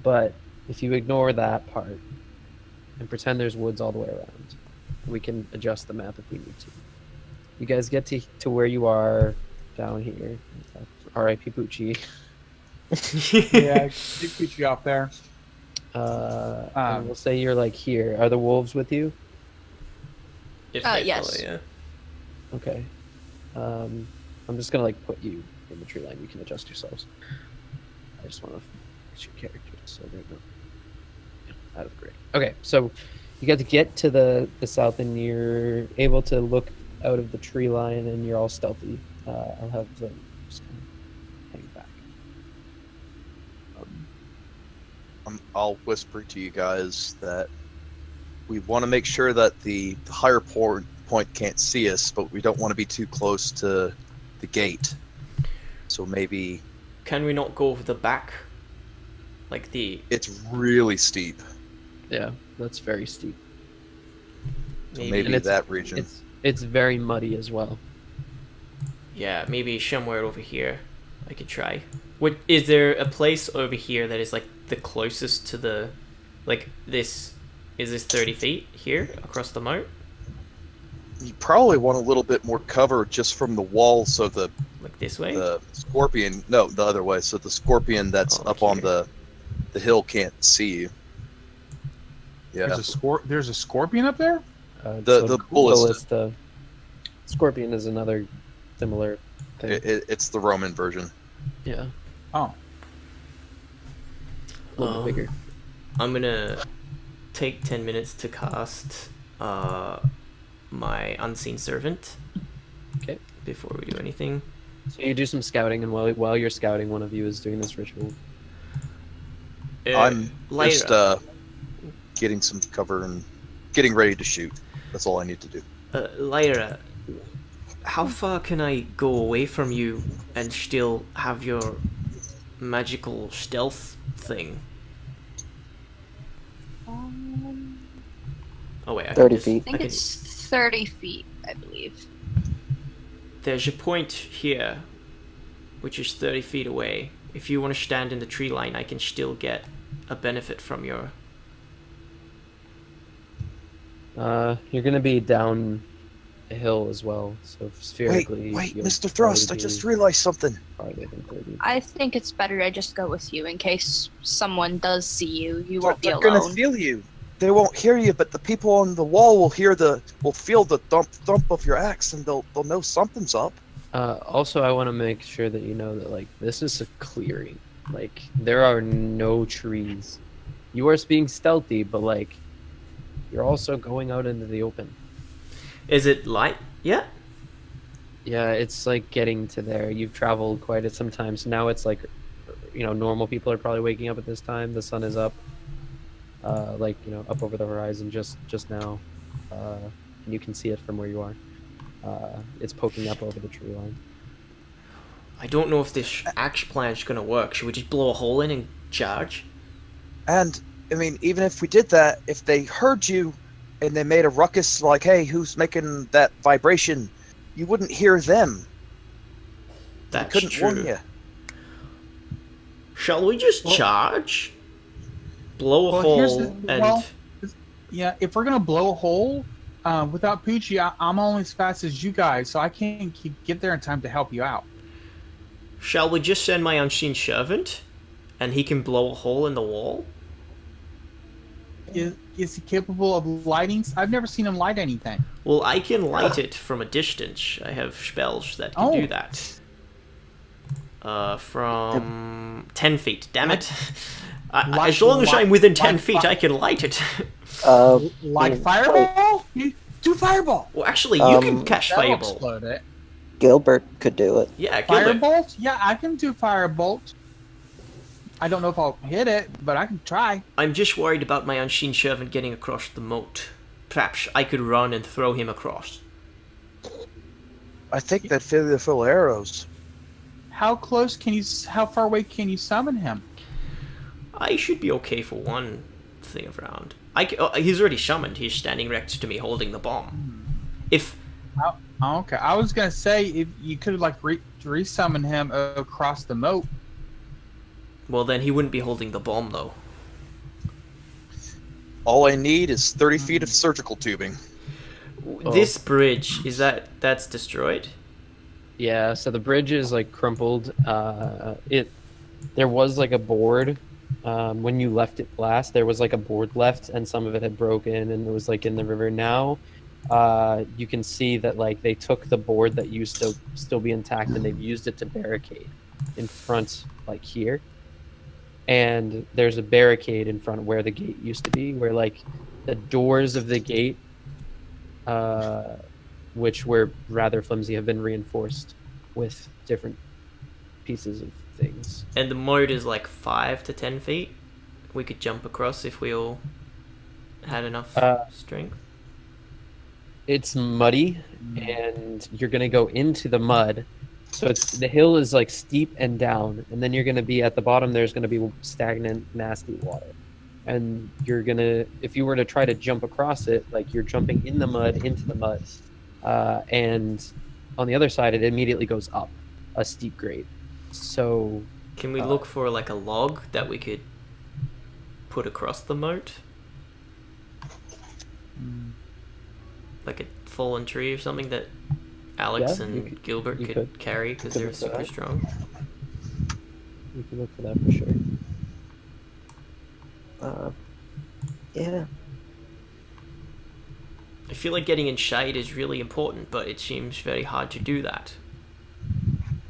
But if you ignore that part and pretend there's woods all the way around, we can adjust the map if we need to. You guys get to where you are down here. R.I.P. Poochie. Yeah, you put you out there. And we'll say you're like here. Are the wolves with you? If Yes. yeah. Okay. I'm just gonna like put you in the tree line. You can adjust yourselves. I just want to get your characters so they know. Yeah, out of the grid. Okay, so you got to get to the south, and you're able to look out of the tree line, and you're all stealthy. I'll have them just kind of hang back. I'll whisper to you guys that we want to make sure that the higher point can't see us, but we don't want to be too close to the gate. So maybe Can we not go over the back? Like the it's really steep. Yeah, that's very steep. So maybe, maybe And it's- that region. It's very muddy as well. yeah, maybe somewhere over here. I could try. What is there a place over here that is like the closest to the, like this? Is this 30 feet here across the moat? You probably want a little bit more cover just from the wall, so the Like this way? scorpion. No, the other way. So the scorpion that's Oh, up on here. the hill can't see you. Yeah. There's a scorpion up there. The ballista. Scorpion is another similar thing. It's the Roman version. Yeah, Oh, a little bit bigger. I'm gonna take 10 minutes to cast my unseen servant. Okay. Before we do anything. So you do some scouting, and while you're scouting, one of you is doing this ritual. I'm Lyra, just getting some cover and getting ready to shoot. That's all I need to do. Lyra, how far can I go away from you and still have your magical stealth thing? Oh wait, I 30 can feet. I think it's 30 feet, I believe. There's a point here, which is 30 feet away. If you want to stand in the tree line, I can still get a benefit from your... You're gonna be down a hill as well, so spherically. Wait, you'll Mr. Thrust, I probably just be realized something. farther than 30. I think it's better I just go with you in case someone does see you. You won't be They're gonna alone. feel you. They won't hear you, but the people on the wall will feel the thump of your axe, and they'll know something's up. Also, I want to make sure that you know that like this is a clearing. Like there are no trees. You are being stealthy, but like you're also going out into the open. Is it light yet? Yeah, it's like getting to there. You've traveled quite some time, so now it's like, normal people are probably waking up at this time. The sun is up, up over the horizon just now, and you can see it from where you are. It's poking up over the tree line. I don't know if this axe plan is gonna work. Should we just blow a hole in and charge? And I mean, even if we did that, if they heard you and they made a ruckus like, "Hey, who's making that vibration?" you wouldn't hear them. That's Couldn't true. warn you. Shall we just charge? Blow a here's hole and... yeah. If we're gonna blow a hole, without Poochie, I'm only as fast as you guys, so I can't get there in time to help you out. Shall we just send my unseen servant? And he can blow a hole in the wall? is he capable of lighting? I've never seen him light anything. Well, I can light it from a distance. I have spells that can do that. From 10 feet. Damn it. As long as I'm within 10 feet, I can light it. Like fireball? You do fireball. Well, actually, you can catch That'll fireball. explode it. Gilbert could do it. Yeah, Gilbert. Firebolt? Yeah, I can do firebolt. I don't know if I'll hit it, but I can try. I'm just worried about my unseen servant getting across the moat. Perhaps I could run and throw him across. I think that fill the full arrows. How close can you? How far away can you summon him? I should be okay for one thing of round. He's already summoned. He's standing next to me holding the bomb. If... Oh, okay. I was going to say, if you could like resummon him across the moat. Well, then he wouldn't be holding the bomb, though. All I need is 30 feet of surgical tubing. This bridge, that's destroyed? Yeah, so the bridge is like crumpled. There was like a board when you left it last. There was like a board left, and some of it had broken, and it was like in the river. Now, you can see that like they took the board that used to still be intact, and they've used it to barricade in front, like here. And there's a barricade in front where the gate used to be, where like the doors of the gate, which were rather flimsy, have been reinforced with different pieces of things. And the moat is like 5 to 10 feet? We could jump across if we all had enough strength? It's muddy, and you're going to go into the mud. So the hill is like steep and down, and then you're going to be at the bottom. There's going to be stagnant, nasty water. And you're going to, if you were to try to jump across it, like you're jumping in the mud, into the mud. And on the other side, it immediately goes up a steep grade. So can we look for like a log that we could put across the moat? Like a fallen tree or something that Alex and Gilbert could carry because they're super strong. You can look for that for sure. Yeah. I feel like getting in shade is really important, but it seems very hard to do that.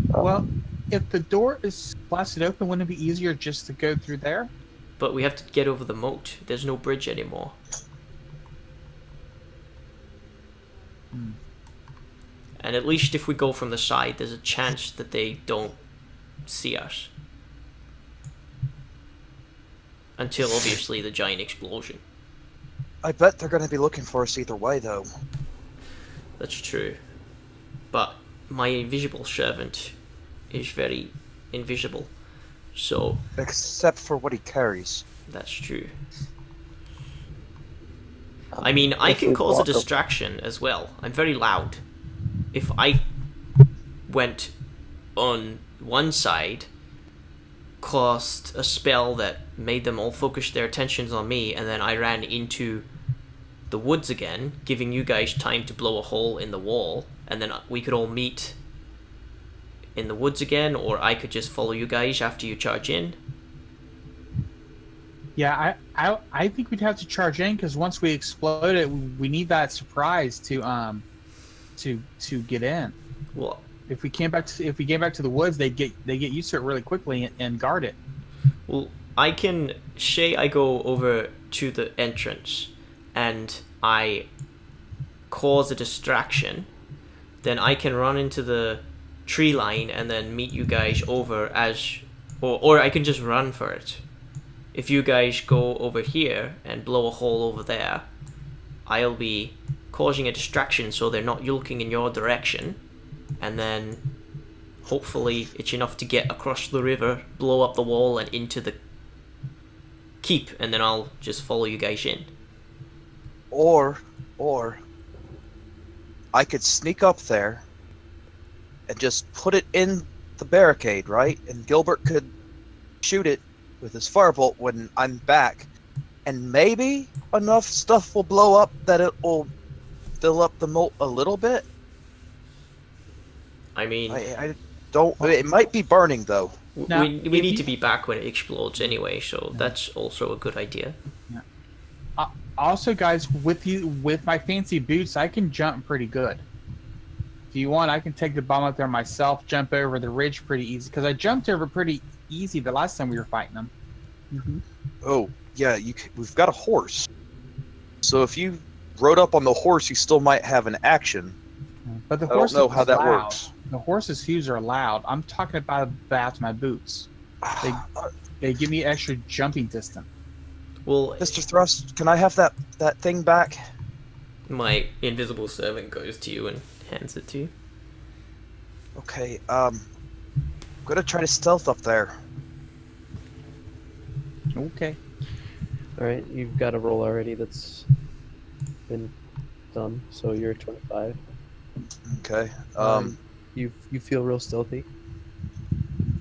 Well, if the door is blasted open, wouldn't it be easier just to go through there? But we have to get over the moat. There's no bridge anymore. And at least if we go from the side, there's a chance that they don't see us. Until, obviously, the giant explosion. I bet they're going to be looking for us either way, though. That's true. But my invisible servant is very invisible. So... Except for what he carries. That's true. I mean, I can cause a distraction as well. I'm very loud. If I went on one side, cast a spell that made them all focus their attentions on me, and then I ran into the woods again, giving you guys time to blow a hole in the wall, and then we could all meet in the woods again, or I could just follow you guys after you charge in. Yeah, I think we'd have to charge in because once we explode it, we need that surprise to get in. Well, if we came back to the woods, they get used to it really quickly and guard it. Well, I can say I go over to the entrance and I cause a distraction, then I can run into the tree line and then meet you guys over as, or I can just run for it. If you guys go over here and blow a hole over there, I'll be causing a distraction so they're not looking in your direction, and then hopefully it's enough to get across the river, blow up the wall and into the keep, and then I'll just follow you guys in. Or I could sneak up there and just put it in the barricade, right? And Gilbert could shoot it with his firebolt when I'm back, and maybe enough stuff will blow up that it will fill up the moat a little bit. I mean, I don't. It might be burning though. We need to be back when it explodes anyway, so that's also a good idea. Yeah. Also, guys, with my fancy boots, I can jump pretty good. If you want, I can take the bomb up there myself, jump over the ridge pretty easy, because I jumped over pretty easy the last time we were fighting them. Mm-hmm. Oh, yeah, we've got a horse. So if you rode up on the horse, you still might have an action. But the I don't horse know is how that loud. works. The horse's hooves are loud. I'm talking about my boots. They give me extra jumping distance. Well, Mr. Thrust, can I have that thing back? my invisible servant goes to you and hands it to you. Okay, I'm gonna try to stealth up there. Okay. All right, you've got a roll already that's been done, so you're 25. Okay. You feel real stealthy,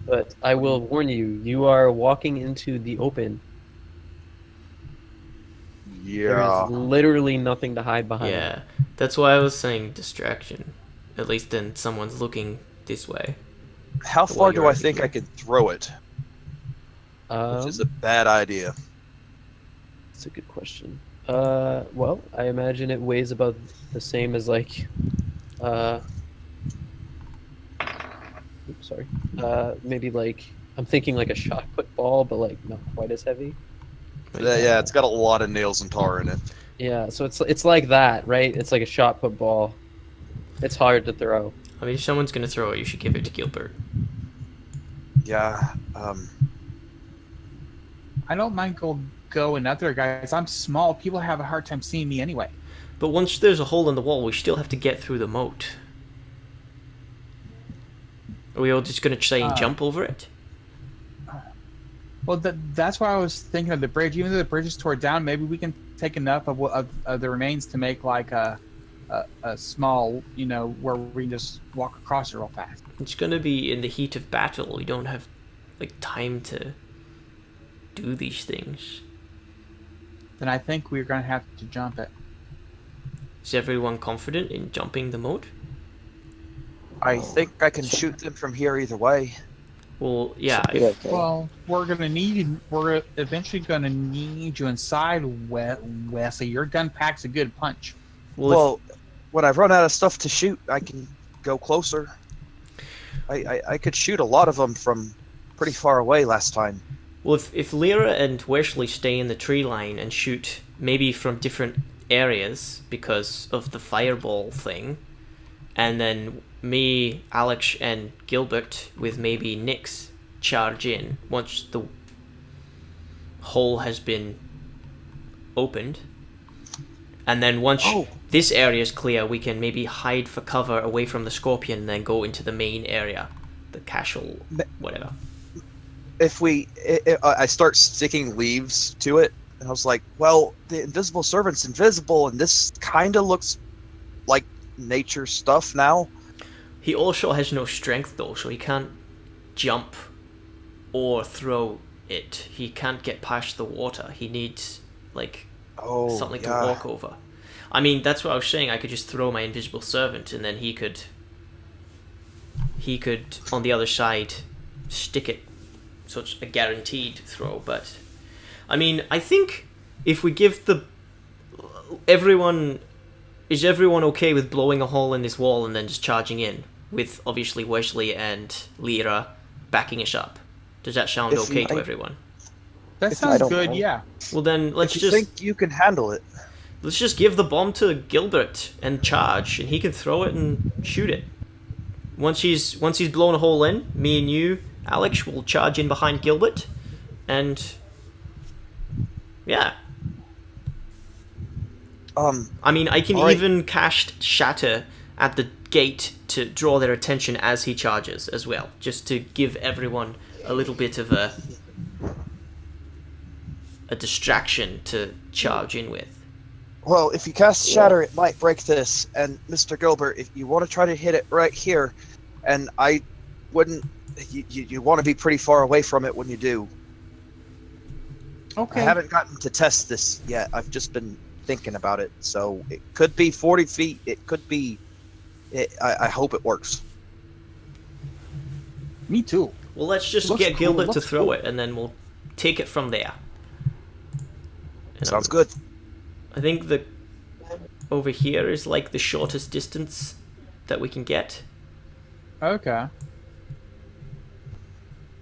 but I will warn you: you are walking into the open. There Yeah. is literally nothing to hide behind. Yeah, that's why I was saying distraction. At least then someone's looking this way. How Well, far do you're I already think here. I can throw it? Which is a bad idea. That's a good question. Well, I imagine it weighs about the same as like, oops, sorry. Maybe like I'm thinking like a shot put ball, but like not quite as heavy. Yeah, it's got a lot of nails and tar in it. Yeah, so it's like that, right? It's like a shot put ball. It's hard to throw. I mean, if someone's gonna throw it, you should give it to Gilbert. Yeah. I don't mind going up there, guys. I'm small. People have a hard time seeing me anyway. But once there's a hole in the wall, we still have to get through the moat. Are we all just gonna try and jump over it? Well, that's why I was thinking of the bridge. Even though the bridge is tore down, maybe we can take enough of the remains to make like a small, where we can just walk across it real fast. It's gonna be in the heat of battle. We don't have like time to do these things. Then I think we're going to have to jump it. Is everyone confident in jumping the moat? I think I can shoot them from here either way. Well, yeah. Should be okay. Well, we're eventually going to need you inside, Wesley. Your gun packs a good punch. Well, when I've run out of stuff to shoot, I can go closer. I could shoot a lot of them from pretty far away last time. Well, if Lyra and Wesley stay in the tree line and shoot maybe from different areas because of the fireball thing, and then me, Alex, and Gilbert with maybe Nyx charge in once the hole has been opened, and then once this area is clear, we can maybe hide for cover away from the scorpion and then go into the main area, the castle, whatever. If I start sticking leaves to it, and I was like, well, the invisible servant's invisible, and this kind of looks like nature stuff now. He also has no strength though, so he can't jump or throw it. He can't get past the water. He needs like something to walk over. I mean, that's what I was saying. I could just throw my invisible servant, and then he could on the other side stick it. So it's a guaranteed throw, but I mean, I think if we give everyone okay with blowing a hole in this wall and then just charging in with obviously Wesley and Lyra backing us up? Does that sound okay to everyone? That sounds good, yeah. Well then, let's If you think you can handle it. Let's just give the bomb to Gilbert and charge, and he can throw it and shoot it. Once he's blown a hole in, me and you, Alex, will charge in behind Gilbert, and yeah. I mean, I can even cast Shatter at the gate to draw their attention as he charges as well, just to give everyone a little bit of a distraction to charge in with. Well, if you cast Shatter, it might break this. And Mr. Gilbert, if you want to try to hit it right here, and I wouldn't... You want to be pretty far away from it when you do. Okay. I haven't gotten to test this yet. I've just been thinking about it. So it could be 40 feet. It could be... I hope it works. Me too. Well, let's just get Gilbert to throw it, and then we'll take it from there. Sounds good. I think the over here is like the shortest distance that we can get. Okay.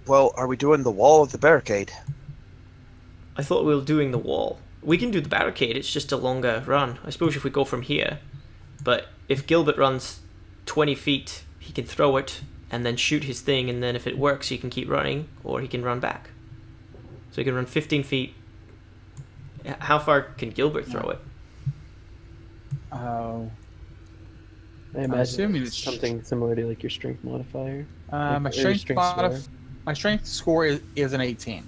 Well, are we doing the wall or the barricade? I thought we were doing the wall. We can do the barricade, it's just a longer run. I suppose if we go from here. But if Gilbert runs 20 feet, he can throw it and then shoot his thing, and then if it works, he can keep running, or he can run back. So he can run 15 feet. How far can Gilbert throw it? Oh. I imagine assuming it's it's something similar to like your strength modifier. My Or your strength score. my strength score is an 18.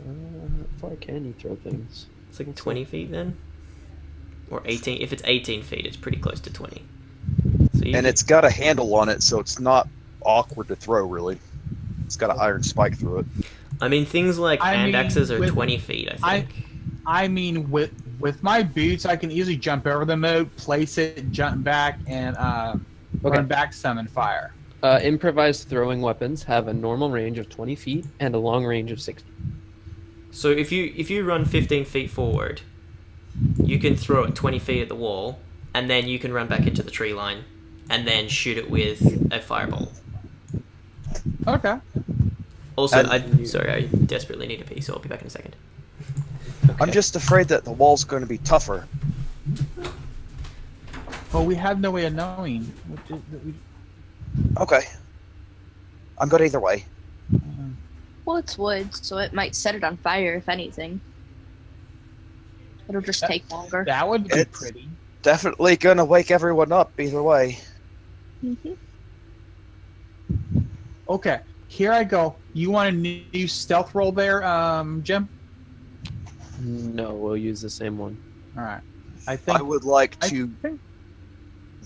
How far can you throw things? It's like 20 feet then? Or 18. If it's 18 feet, it's pretty close to 20. So And it's got a handle on it, so it's not awkward to throw, really. It's got an iron spike through it. I mean, things like I hand mean, axes are with- 20 feet, I think. I mean, with my boots, I can easily jump over the moat, place it, jump back, and run back, summon fire. Improvised throwing weapons have a normal range of 20 feet and a long range of 60. So if you run 15 feet forward, you can throw it 20 feet at the wall, and then you can run back into the tree line, and then shoot it with a fireball. Okay. Also, And I desperately need a pee, so I'll be back in a second. I'm just afraid that the wall's going to be tougher. Well, we have no way of knowing. Okay. I'm good either way. Well, it's wood, so it might set it on fire, if anything. It'll just take longer. That would be It's- pretty. Definitely going to wake everyone up either way. Mm-hmm. Okay, here I go. You want a new stealth roll there, Jim? No, we'll use the same one. All right. I think I would like I to think-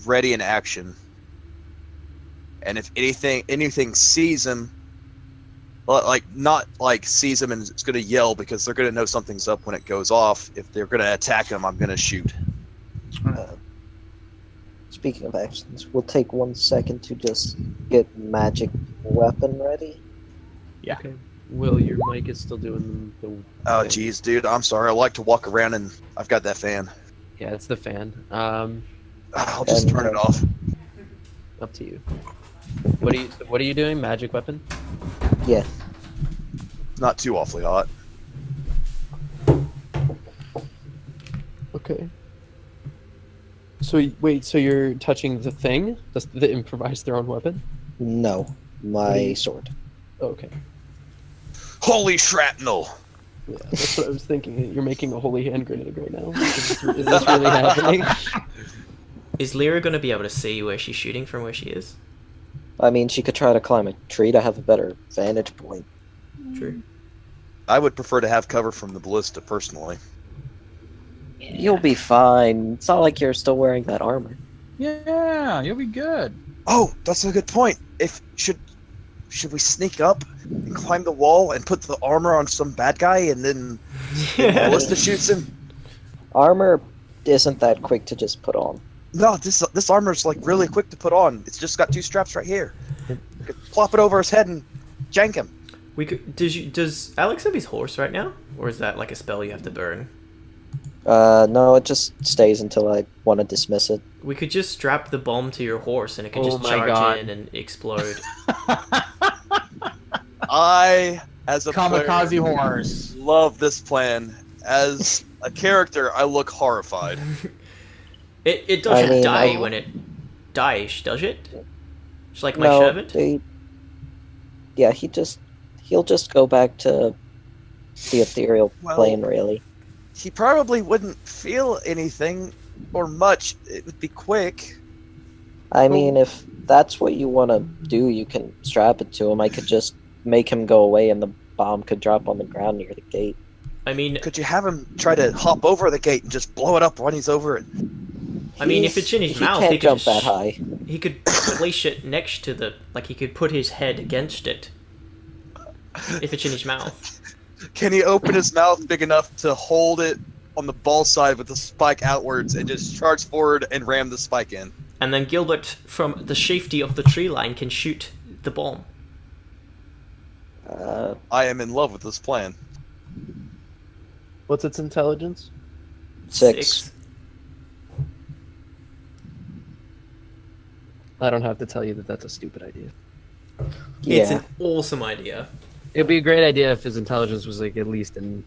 ready in action. And if anything sees him, like not like sees him and it's going to yell because they're going to know something's up when it goes off. If they're going to attack him, I'm going to shoot. Speaking of actions, we'll take 1 second to just get magic weapon ready. Yeah. Okay. Will, your mic is still doing the. Oh, thing. geez, dude, I'm sorry. I like to walk around and I've got that fan. Yeah, it's the fan. I'll just turn it off. Up to you. What are you doing? Magic weapon? Yeah. Not too awfully hot. Okay. So wait, so you're touching the thing, the improvised thrown weapon? No. My sword. Okay. Holy shrapnel! Yeah, that's what I was thinking. You're making a holy hand grenade right now. Is this really happening? Is Lyra going to be able to see where she's shooting from where she is? I mean, she could try to climb a tree to have a better vantage point. True. I would prefer to have cover from the ballista, personally. You'll be fine. It's not like you're still wearing that armor. Yeah, you'll be good. Oh, that's a good point. Should we sneak up and climb the wall and put the armor on some bad guy and then the ballista shoots him? Armor isn't that quick to just put on. No, this armor's like really quick to put on. It's just got 2 straps right here. You could plop it over his head and jank him. We could. Does Alex have his horse right now, or is that like a spell you have to burn? No, it just stays until I want to dismiss it. We could just strap the bomb to your horse, and it could Oh just my charge God. in and explode. I, as a Kamikaze player, horse. love this plan. As a character, I look horrified. It doesn't I mean, die I- when it dies, does it? Just like my no, servant. yeah, he'll just go back to the ethereal Well- plane, really. He probably wouldn't feel anything or much. It would be quick. I mean, if that's what you want to do, you can strap it to him. I could just make him go away and the bomb could drop on the ground near the gate. I mean, Could you have him try to hop over the gate and just blow it up when he's over it? if it's in his he mouth, can't he could jump just, that high. He could place it next to the, like he could put his head against it. If it's in his mouth. Can he open his mouth big enough to hold it on the ball side with the spike outwards and just charge forward and ram the spike in? And then Gilbert, from the safety of the tree line, can shoot the bomb. I am in love with this plan. What's its intelligence? 6. I don't have to tell you that that's a stupid idea. It's Yeah. an awesome idea. It'd be a great idea if his intelligence was like at least in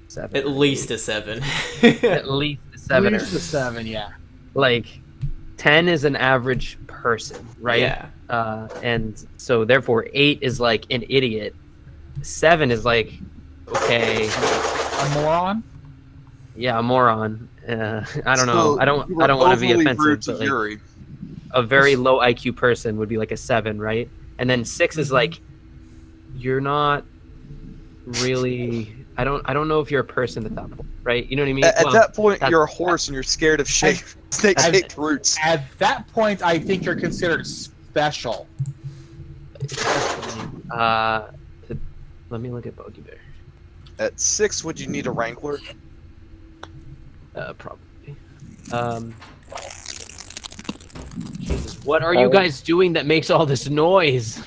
7. At least a 7. At least a 7. At least a 7, yeah. Like 10 is an average person, right? Yeah. And so therefore 8 is like an idiot. 7 is like, okay, A moron? yeah, a moron. I don't know. So I don't you were want to be overly offensive, rude to but like, Yuri. a very low IQ person would be like a 7, right? And then 6 is like, you're not really. I don't know if you're a person at that point, right? You know what I mean? At Well, that point, that- you're a horse and you're scared of snake-shaped roots. At that point, I think you're considered special. Let me look at Bogey Bear. At 6, would you need a wrangler? Probably. Jesus, what are you guys doing that makes all this noise?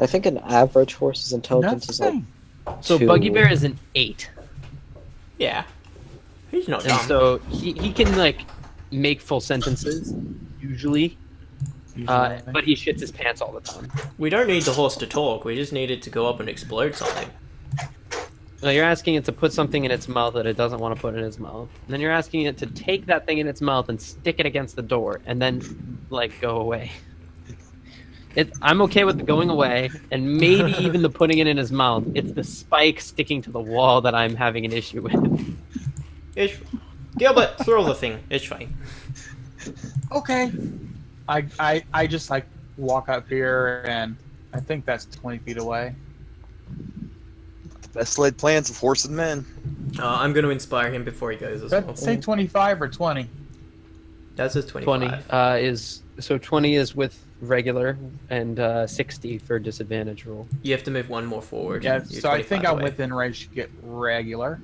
I think an average horse's intelligence is like Nothing. So 2. Buggy Bear is an 8, Yeah. He's not and dumb. so he can like make full sentences usually, but he shits his pants all the time. We don't need the horse to talk. We just need it to go up and explode something. No, you're asking it to put something in its mouth that it doesn't want to put in its mouth. And then you're asking it to take that thing in its mouth and stick it against the door and then, like, go away. I'm okay with the going away and maybe even the putting it in his mouth. It's the spike sticking to the wall that I'm having an issue with. It's... Gilbert, throw the thing. It's fine. Okay. I just like walk up here and I think that's 20 feet away. Best laid plans of horse and men. I'm going to inspire him before he goes as well. Let's say 25 or 20. That says 25. 20 is with regular and 60 for disadvantage roll. You have to move one more forward. Yeah, You're so I think 25 I'm away. within range to get regular.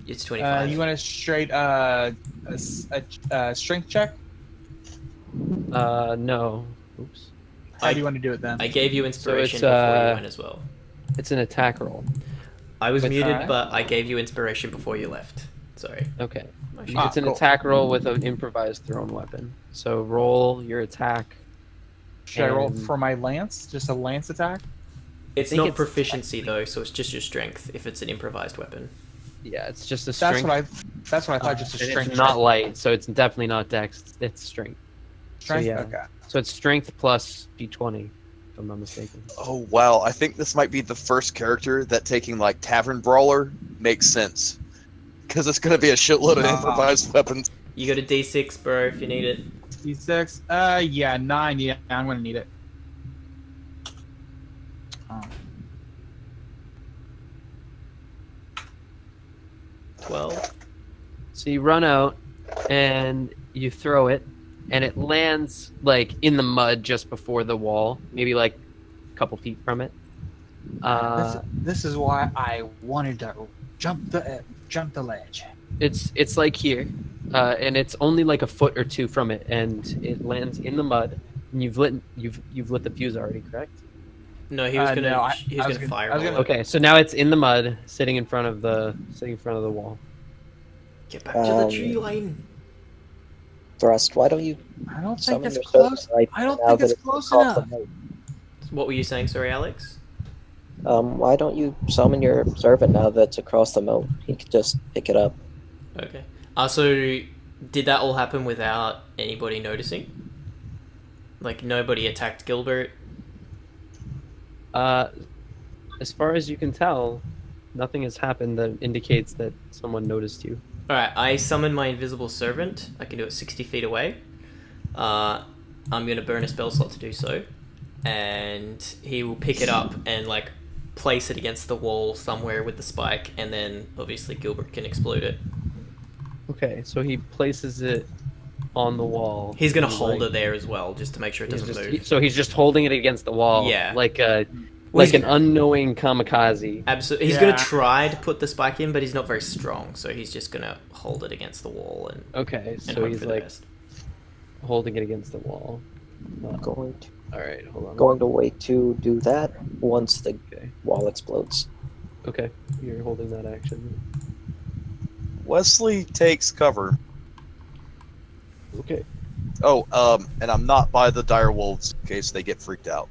It's 25. You want a straight a strength check? No. Oops. How do you want to do it then? I gave you inspiration it's, before you went as well. It's an attack roll. I was with- muted, Alright. but I gave you inspiration before you left. Sorry. Okay. I should- Ah, It's an cool. attack roll with an improvised thrown weapon. So roll your attack. Should I roll and- for my lance? Just a lance attack? It's think not it's- proficiency though, so it's just your strength if it's an improvised weapon. Yeah, it's just a That's strength. what I thought. Just a and strength. it's not check. light, so it's definitely not dex. It's strength. Strength. yeah. Okay. So it's strength plus d20, if I'm not mistaken. Oh wow, I think this might be the first character that taking like Tavern Brawler makes sense. Because it's gonna be a shitload of improvised weapons. You got a D6, bro, if you need it. D6. Yeah, 9. Yeah, I'm gonna need it. Oh. 12. So you run out and you throw it, and it lands like in the mud just before the wall, maybe like a couple feet from it. This is why I wanted to jump the ledge. It's like here, and it's only like a foot or two from it, and it lands in the mud. And you've lit the fuse already, correct? No, he was gonna no, he was I was gonna gonna- fire. I was gonna- Okay, so now it's in the mud, sitting in front of the wall. Get back to the Um, tree line. Thrust. Why don't you I don't think summon it's your close. servant right I don't now think that it's close across the enough. moat? What were you saying, sorry, Alex? Why don't you summon your servant now that's across the moat? He could just pick it up. Okay. So did that all happen without anybody noticing? Like nobody attacked Gilbert? As far as you can tell, nothing has happened that indicates that someone noticed you. Alright, I summon my invisible servant. I can do it 60 feet away. I'm gonna burn a spell slot to do so. And he will pick it up and like place it against the wall somewhere with the spike, and then obviously Gilbert can explode it. Okay, so he places it on the wall. He's gonna and, hold like, it there as well, just to make sure it he's doesn't just- move. so he's just holding it against the wall. Yeah. Like Well, like he's an unknowing kamikaze. Absolutely, he's Yeah. gonna try to put the spike in, but he's not very strong, so he's just gonna hold it against the wall and Okay, and so hope he's for the like best. holding it against the wall. Going All right, hold on. to wait to do that once the Okay. wall explodes. Okay, you're holding that action. Wesley takes cover. Okay. Oh, and I'm not by the dire wolves in case they get freaked out.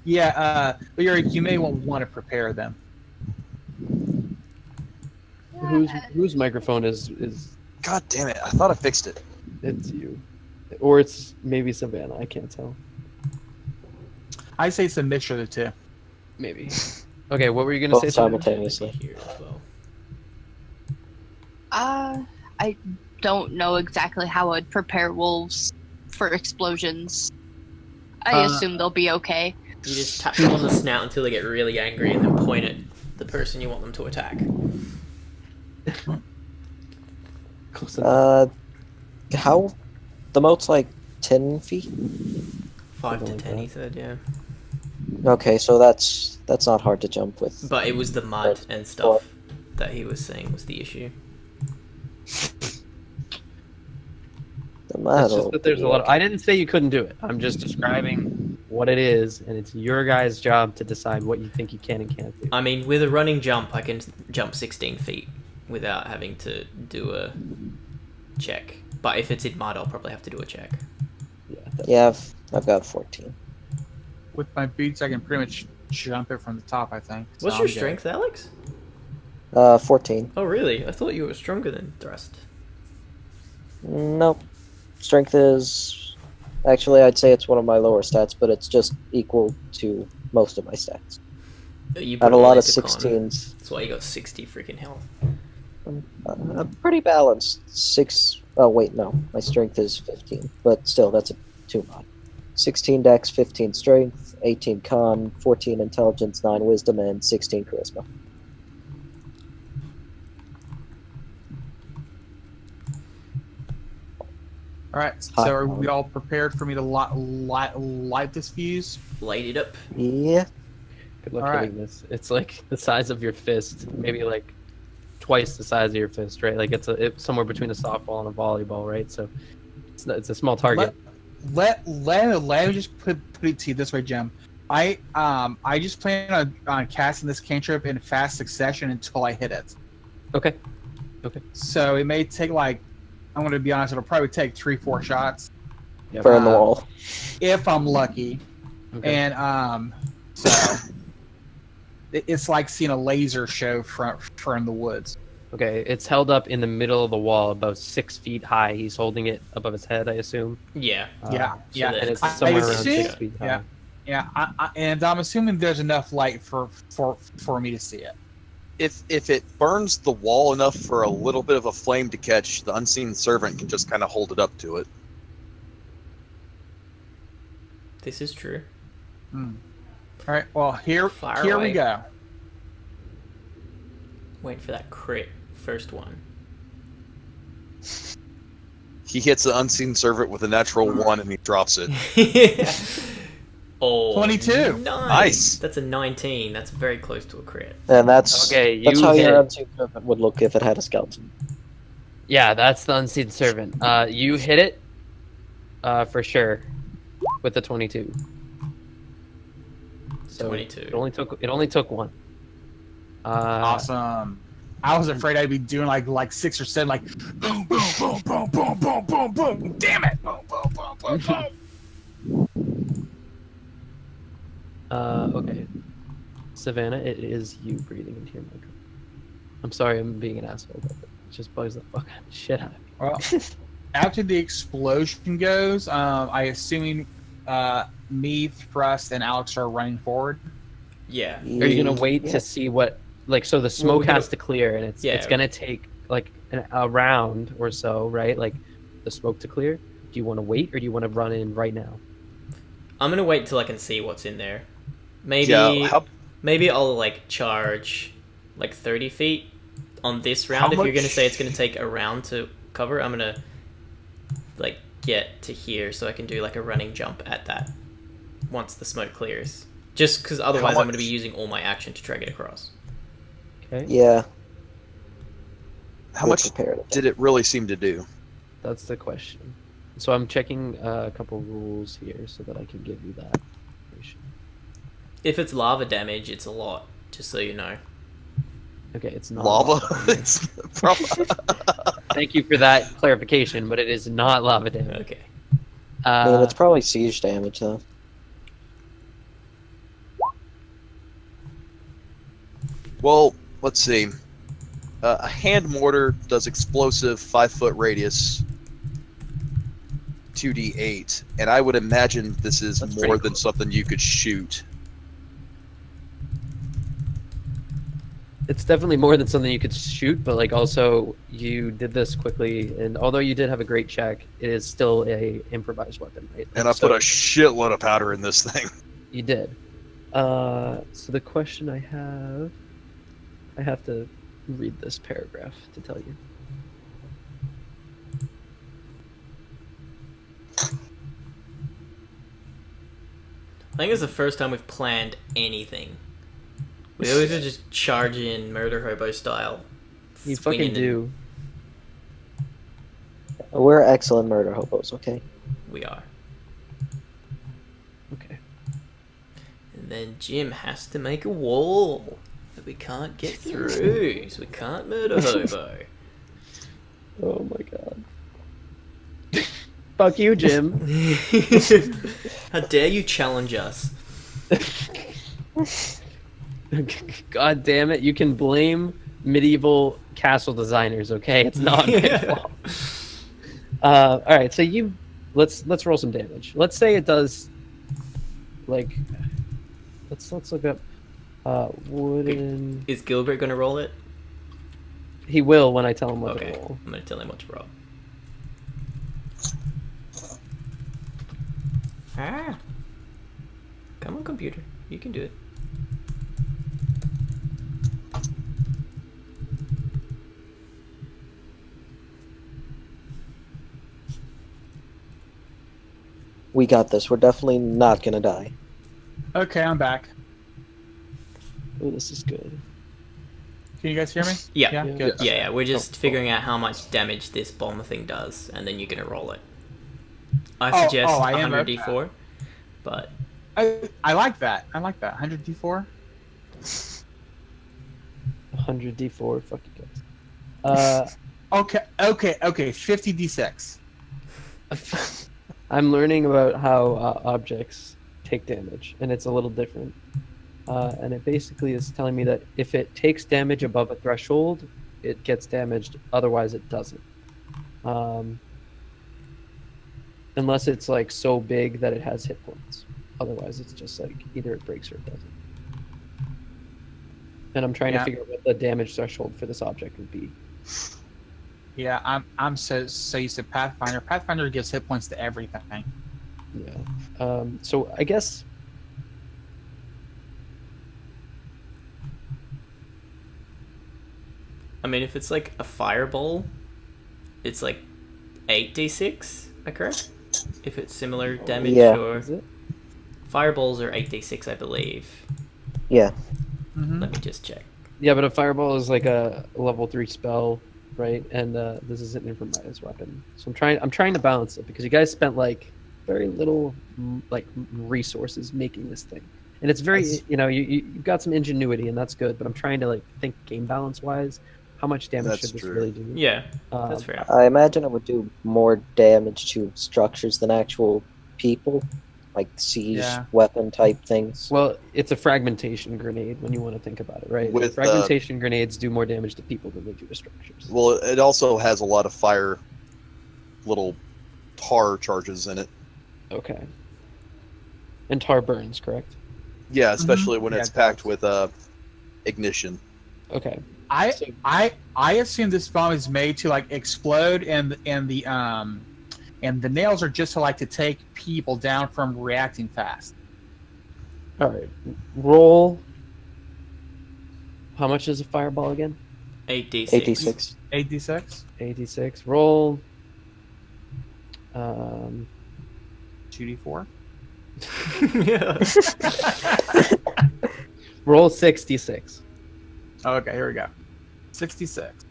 Yeah, but you may want to prepare them. Whose microphone is God damn it! I thought I fixed it. it's you, or it's maybe Savannah? I can't tell. I say it's a mixture of the two. Maybe. Okay, what were you gonna Both say? Savannah? simultaneously. Here as well. I don't know exactly how I'd prepare wolves for explosions. I assume they'll be okay. You just tap them on the snout until they get really angry, and then point at the person you want them to attack. Close enough. How? The moat's like 10 feet? 5 to Something like 10, he that. said, yeah. Okay, so that's not hard to jump with. But it was the mud and stuff that he was saying was the issue. The It's model. just that there's a lot. I didn't say you couldn't do it. I'm just describing what it is, and it's your guys' job to decide what you think you can and can't do. I mean, with a running jump, I can jump 16 feet without having to do a check. But if it's in mud, I'll probably have to do a check. Yeah, I've got 14. With my boots, I can pretty much jump it from the top, I think. So What's I'm your good. strength, Alex? 14. Oh, really? I thought you were stronger than Thrust. Nope. Strength is actually I'd say it's one of my lower stats, but it's just equal to most of my stats. You I have put a lot of into con. 16s. That's why you got 60 freaking health. I'm pretty balanced. Oh wait, no, my strength is 15, but still that's a 2 mod. 16 dex, 15 strength, 18 con, 14 intelligence, 9 wisdom, and 16 charisma. All right, Hot so are one. we all prepared for me to light this fuse? Light it up. Yeah. Good luck All hitting this. It's like the size of your fist, maybe like twice the size of your fist, right? Like it's somewhere between a softball and a volleyball, right? So it's a small target. Let me just put it to you this way, Jim. I just plan on casting this cantrip in fast succession until I hit it. Okay. So it may take I'm going to be honest, it'll probably take 3-4 shots Yeah. Burn the wall. if I'm lucky. Okay. And so it's like seeing a laser show from the woods. Okay, it's held up in the middle of the wall, about 6 feet high. He's holding it above his head, I assume. Yeah. Yeah, so yeah. that And it's I somewhere around assume- 6 feet high. yeah. Yeah, and I'm assuming there's enough light for me to see it. If it burns the wall enough for a little bit of a flame to catch, the unseen servant can just kind of hold it up to it. This is true. All right, well here Fire we away. go. Wait for that crit. First one. He hits the unseen servant with a natural 1 and he drops it. Oh, 22. Nice. That's a 19. That's very close to a crit. And that's Okay, that's you how hit your it. unseen servant would look if it had a skeleton. Yeah, that's the unseen servant. You hit it, for sure, with the 22. So 22. It only took one. Awesome. I was afraid I'd be doing like 6 or 7, like boom, boom, boom, boom, boom, boom, boom, boom. Damn it! Boom, boom, boom, boom, boom. Okay. Savannah, it is you breathing into your microphone. I'm sorry, I'm being an asshole, but it just bugs the fuck out of shit out of me. Well, after the explosion goes, I assuming me, Thrust, and Alex are running forward. Yeah. Are you gonna wait Yeah. to see what, like, so the smoke we gotta- has to clear, and it's Yeah. gonna take like a round or so, right? Like the smoke to clear. Do you want to wait, or do you want to run in right now? I'm gonna wait till I can see what's in there. Maybe Yeah, maybe I'll like charge like 30 feet on this round. If you're gonna much- say it's gonna take a round to cover, I'm gonna like get to here so I can do like a running jump at that once the smoke clears. Just because otherwise I'm gonna be much- using all my action to try to get across. Okay, Yeah. How we're much prepared. did it really seem to do? that's the question. So I'm checking a couple rules here so that I can give you that information. If it's lava damage, it's a lot. Just so you know. Okay, it's not Lava. damage. It's probably Thank you for that clarification, but it is not lava damage. Okay. I mean, it's probably siege damage, though. well. Let's see. A hand mortar does explosive 5-foot radius, 2d8, and I would imagine this is That's more pretty than something you could shoot. It's definitely more than something you could shoot, but like also you did this quickly, and although you did have a great check, it is still a improvised weapon, right? And I put a shitload of powder in this thing. You did. So the question I have to read this paragraph to tell you. I think it's the first time we've planned anything. We always just charge in murder hobo style. You swinging fucking do. We're excellent murder hobos, okay? We are. Okay. And then Jim has to make a wall that we can't get through, so we can't murder hobo. Oh my god. Fuck you, Jim. How dare you challenge us? God damn it! You can blame medieval castle designers. Okay, it's not my fault. All right, so let's roll some damage. Let's say it does. Like, let's look up. Wooden. Is Gilbert gonna roll it? He will when I tell him what Okay, to roll. I'm gonna tell him what to roll. Ah! Come on, computer. You can do it. We got this. We're definitely not gonna die. Okay, I'm back. Oh, this is good. Can you guys hear me? Yeah. Yeah. Yeah. Good. Yeah, we're just Oh, figuring out how much damage this bomb thing does, and then you're gonna roll it. I Oh, suggest I am 100 okay. d4, but I like that. I like that. 100 d4. 100 d4. Fuck you guys. Okay. 50 d6. I'm learning about how objects take damage, and it's a little different. And it basically is telling me that if it takes damage above a threshold, it gets damaged. Otherwise, it doesn't. Unless it's like so big that it has hit points. Otherwise, it's just like either it breaks or it doesn't. And I'm trying to figure out what the damage threshold for this object would be. Yeah, I'm so used to Pathfinder. Pathfinder gives hit points to everything. Yeah. So I guess. I mean, if it's like a fireball, it's like 8d6, am I correct? If it's similar damage, Yeah. or Is it? fireballs are 8d6, I believe. Yeah. Mm-hmm. Let me just check. Yeah, but a fireball is like a level 3 spell, right? And this is an improvised weapon. So I'm trying to balance it because you guys spent like very little like resources making this thing, and it's very you've got some ingenuity and that's good. But I'm trying to like think game balance wise, how much damage That's should this true. really do? Yeah, that's fair. I imagine it would do more damage to structures than actual people, like siege weapon type things. Well, it's a fragmentation grenade when you want to think about it, right? With, fragmentation grenades do more damage to people than they do to structures. Well, it also has a lot of fire, little tar charges in it. Okay. And tar burns, correct? Yeah, especially when Yeah, it's it packed does. with ignition. Okay. I assume this bomb is made to like explode, and the nails are just to like to take people down from reacting fast. All right. Roll. How much is a fireball again? 8d6. 86. 8d6, 86. Roll. 2d4. Roll 66. Okay, here we go. 66.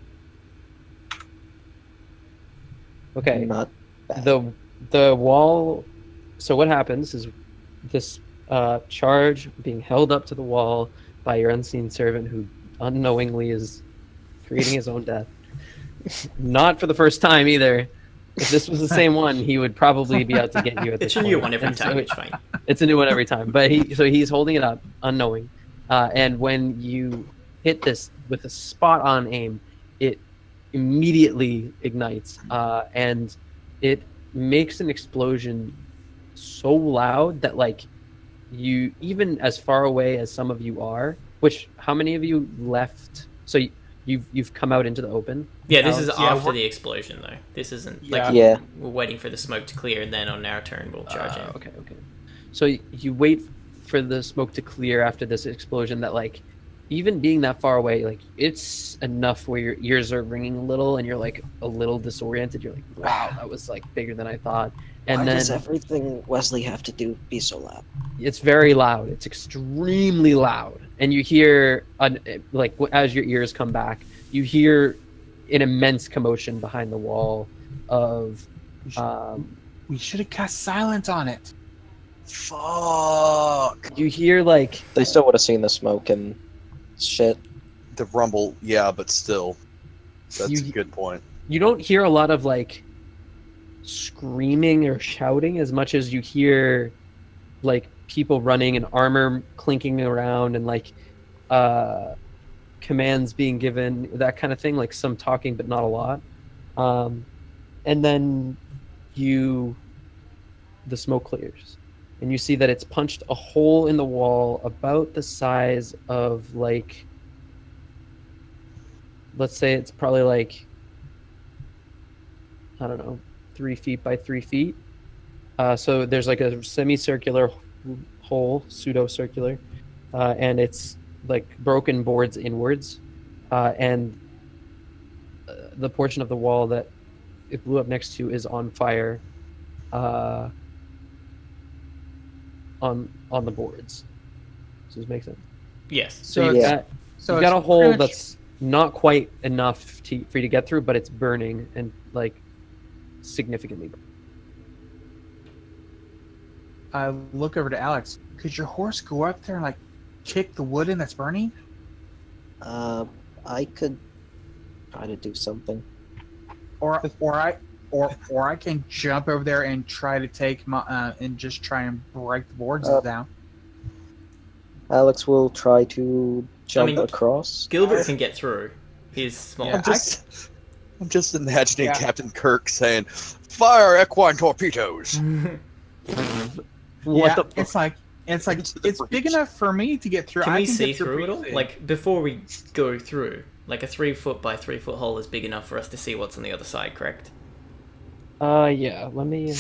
Okay. Okay. Not bad. The wall. So what happens is this charge, being held up to the wall by your unseen servant who unknowingly is creating his own death. Not for the first time either. If this was the same one, he would probably be out to get you at this It's a new point. one every And time. so It's fine. it's a new one every time. But he's holding it up, unknowing. And when you hit this with a spot on aim, it immediately ignites, and it makes an explosion so loud that like you, even as far away as some of you are, which how many of you left? So you've come out into the open. Yeah, this is Alex? Yeah, after we're- the explosion, though. This isn't Yeah. like Yeah. we're waiting for the smoke to clear, and then on our turn we'll charge in. Okay. So you wait for the smoke to clear after this explosion. That like, even being that far away, like it's enough where your ears are ringing a little, and you're like a little disoriented. You're like, wow, that was like bigger than I thought. And Why then does everything Wesley have to do be so loud? it's very loud. It's extremely loud, and you hear like as your ears come back, you hear an immense commotion behind the wall of We should have cast silence on it. Fuck. you hear like They still would have seen the smoke and shit. The rumble, yeah, but still. That's You- a good point. you don't hear a lot of like screaming or shouting as much as you hear like people running and armor clinking around and like commands being given, that kind of thing, like some talking but not a lot. And then the smoke clears and you see that it's punched a hole in the wall about the size of like, let's say it's probably like, I don't know, 3 feet by 3 feet. So there's like a semicircular hole, pseudo-circular, and it's like broken boards inwards, and the portion of the wall that it blew up next to is on fire, on the boards. Does this make sense? Yes. So So you've Yeah. got So you've got a it's hole pretty much- that's not quite enough for you to get through, but it's burning and like significantly. I look over to Alex. Could your horse go up there and like kick the wood in that's burning? I could try to do something. Or I can jump over there and try to take my and just try and break the boards down. Alex will try to jump mean, across. Gilbert can get through. He's small. Yeah. I'm just imagining Yeah. Captain Kirk saying, "Fire equine torpedoes." What Yeah, the it's like it's the big breach. enough for me to get through. Can I we can see get through it all? pretty Like, before we go through, like a 3 foot by 3 foot hole is big enough for us to see what's on the other side, correct? Yeah, let me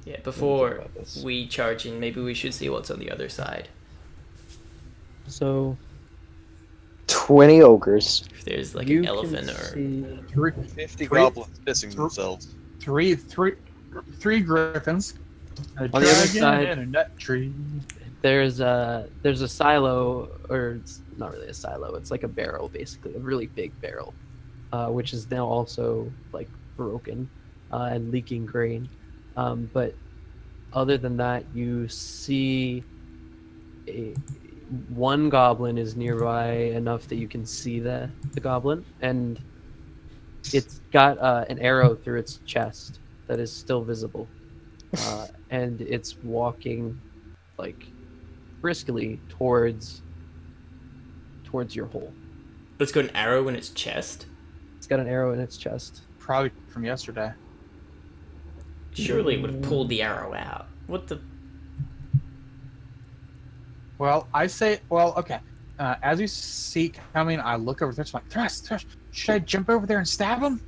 Yeah, before about this. we charge in, maybe we should see what's on the other side. so 20 ogres. If there's like you an can elephant or... see 50 Three- goblins pissing themselves. three griffins, a On the other dragon, side- and a nut tree. there's a silo, or it's not really a silo, it's like a barrel, basically a really big barrel, which is now also like broken and leaking grain, but other than that you see one goblin is nearby enough that you can see the goblin, and it's got an arrow through its chest that is still visible, and it's walking like briskly towards your hole. It's got an arrow in its chest. It's got an arrow in its chest. Probably from yesterday. Surely it would have pulled the arrow out. What the... Well, I say, well, okay. As you see coming, I look over there. It's like, Thresh, should I jump over there and stab him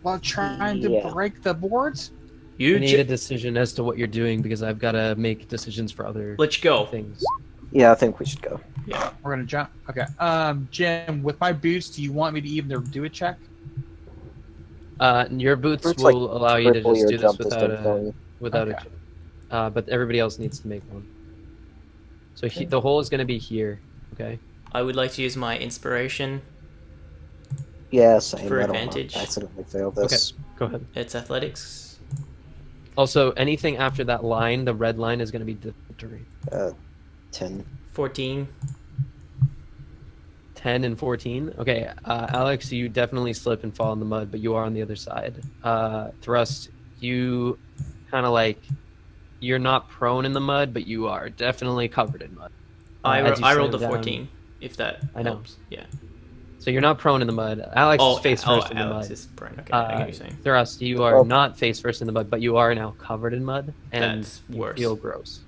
while trying Yeah. to break the boards? You I need a decision as to what you're doing because I've got to make decisions for other Let's go. things. Yeah, I think we should go. Yeah. We're gonna jump. Okay. Jim, with my boots, do you want me to even do a check? Your boots It's will like allow you to triple just your do this jump without distance, don't you? a Okay. check. But everybody else needs to make one. So the hole is going to be here. Okay. I would like to use my inspiration. Yeah, same. For I don't advantage. want to accidentally fail this. Go ahead. It's athletics. Also, anything after that line, the red line, is going to be terrain. 10. 14. 10 and 14. Okay, Alex, you definitely slip and fall in the mud, but you are on the other side. Thrust, you kind of like, you're not prone in the mud, but you are definitely covered in mud. I as you rolled a slam down- 14, if that I know. helps. Yeah. So you're not prone in the mud. Alex is face first in the Alex mud. is prone. Okay, I get what you're saying. Thrust, you are not face first in the mud, but you are now covered in mud, and That's you worse. feel gross.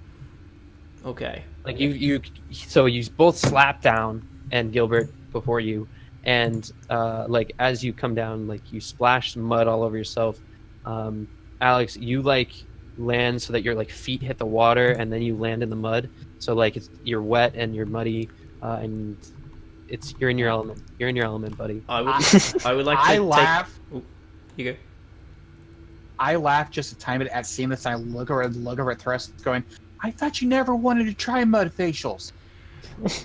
Okay. Like so you both slap down, and Gilbert before you, and like as you come down, like you splash mud all over yourself. Alex, you like land so that your like feet hit the water, and then you land in the mud. So like you're wet and you're muddy, and you're in your element. You're in your element, buddy. I would like to I laugh. Ooh, you go. I laugh just a tiny bit at seeing this. I look over at Thrust, going, "I thought you never wanted to try mud facials."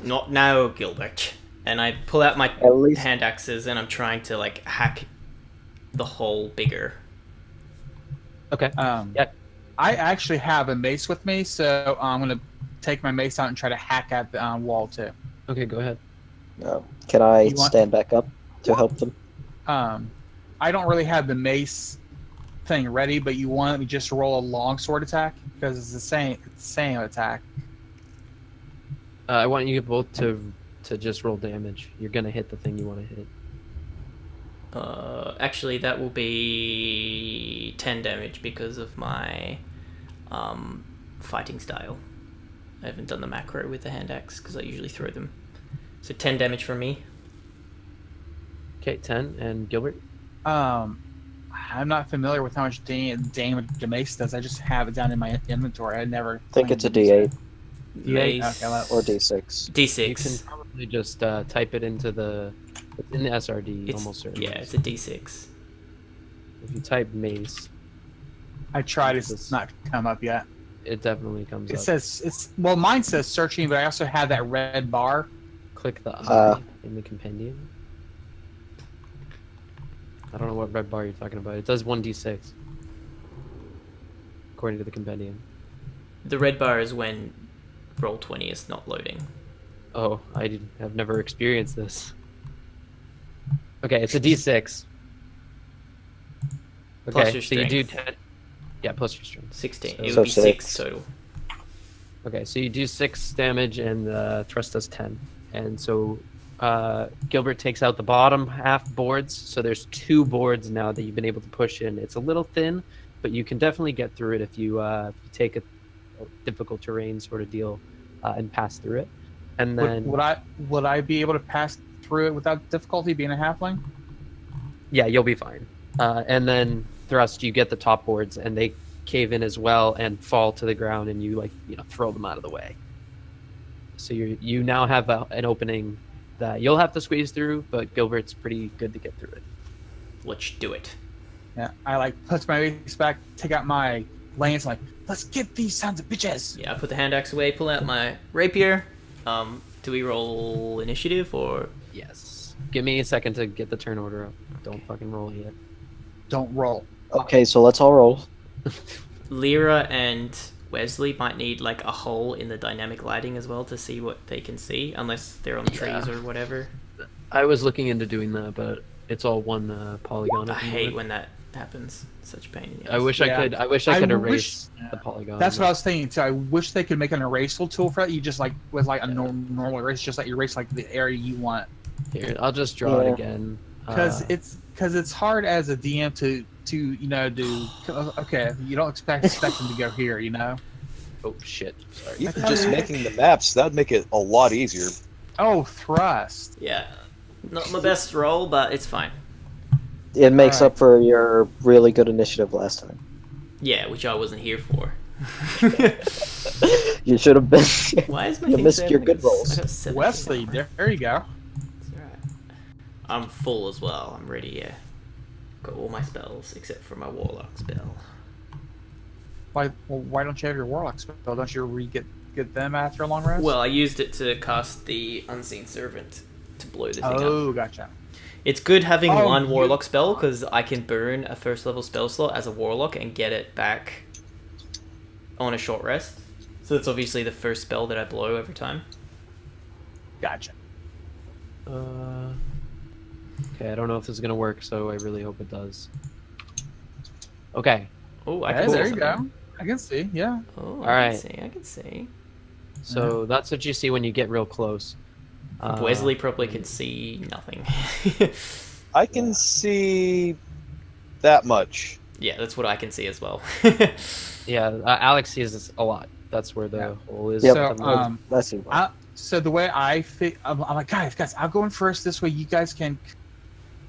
Not now, Gilbert. And I pull out my At least- hand axes and I'm trying to like hack the hole bigger. Okay. Yeah. I actually have a mace with me, so I'm gonna take my mace out and try to hack at the wall too. Okay, go ahead. Can I You want- stand back up to help them? I don't really have the mace thing ready, but you want me just roll a longsword attack because it's the same attack. I want you both to just roll damage. You're gonna hit the thing you want to hit. Actually, that will be 10 damage because of my fighting style. I haven't done the macro with the hand axe because I usually throw them. So 10 damage from me. Okay, 10. And Gilbert? I'm not familiar with how much damage the mace does. I just have it down in my inventory. I never think claimed it's a to use it. D8 D8? Mace- Okay, well- or D6. You D6. can probably just type it into it's in the SRD, It's, almost certainly. yeah, it's a D6. If you type mace, I tried. It's not come up yet. it definitely comes It up. says mine says searching, but I also have that red bar. Click the I in the compendium. I don't know what red bar you're talking about. It does 1d6. According to the compendium. The red bar is when Roll20 is not loading. Oh, have never experienced this. Okay, it's a d6. Okay, Plus your so you do strength. 10. Yeah, plus your strength. 16. So- It So would be 6 6. total. Okay, so you do 6 damage and Thrust does 10. And so Gilbert takes out the bottom half boards. So there's 2 boards now that you've been able to push in. It's a little thin, but you can definitely get through it if you take a difficult terrain sort of deal and pass through it. And then Would I be able to pass through it without difficulty being a halfling? yeah, you'll be fine. And then Thrust, you get the top boards and they cave in as well and fall to the ground, and you throw them out of the way. So you now have an opening that you'll have to squeeze through, but Gilbert's pretty good to get through it. Let's do it. Yeah, I put my mace back, take out my lance, let's get these sons of bitches. Yeah, I put the hand axe away, pull out my rapier. Do we roll initiative or? Yes. Give me a second to get the turn order up. Don't fucking roll yet. Don't roll. Okay, so let's all roll. Lyra and Wesley might need like a hole in the dynamic lighting as well to see what they can see, unless they're on trees or whatever. I was looking into doing that, but it's all one polygon. I at the hate moment. when that happens. Such pain in the I ass. wish Yeah. I could erase wish- the polygon. That's what I was thinking too. I wish they could make an erasal tool for that. You just with a normal erase, just erase the area you want. Here, I'll just draw it Yeah. again. Because it's hard as a DM to do. Okay, you don't expect them to go here. Oh shit! Sorry. Even just making the maps, that'd make it a lot easier. Oh, thrust. Yeah, not my best roll, but it's fine. It makes Alright. up for your really good initiative last time. Yeah, which I wasn't here for. You should have been. Why is my You thing missed saying your like good it's- rolls. I got 17 Wesley, on there you go. It's alright. I'm full as well. I'm ready. Yeah, got all my spells except for my warlock spell. Why don't you have your warlock spell? Don't you get them after a long rest? Well, I used it to cast the Unseen Servant to blow the thing up. oh, gotcha. It's good having Oh, one you- warlock spell because I can burn a first level spell slot as a warlock and get it back on a short rest. So that's obviously the first spell that I blow every time. Gotcha. Okay, I don't know if this is gonna work, so I really hope it does. Okay. Oh, I Hey, can see there you something. go. I can see. Yeah. Oh, All I right. can see. I can see. So that's what you see when you get real close. Wesley probably could see nothing. I can see that much. Yeah, that's what I can see as well. Yeah, Alex sees this a lot. That's where the hole is. Yep. So, That's it. so the way I think, I'm like, guys, I'll go in first. This way, you guys can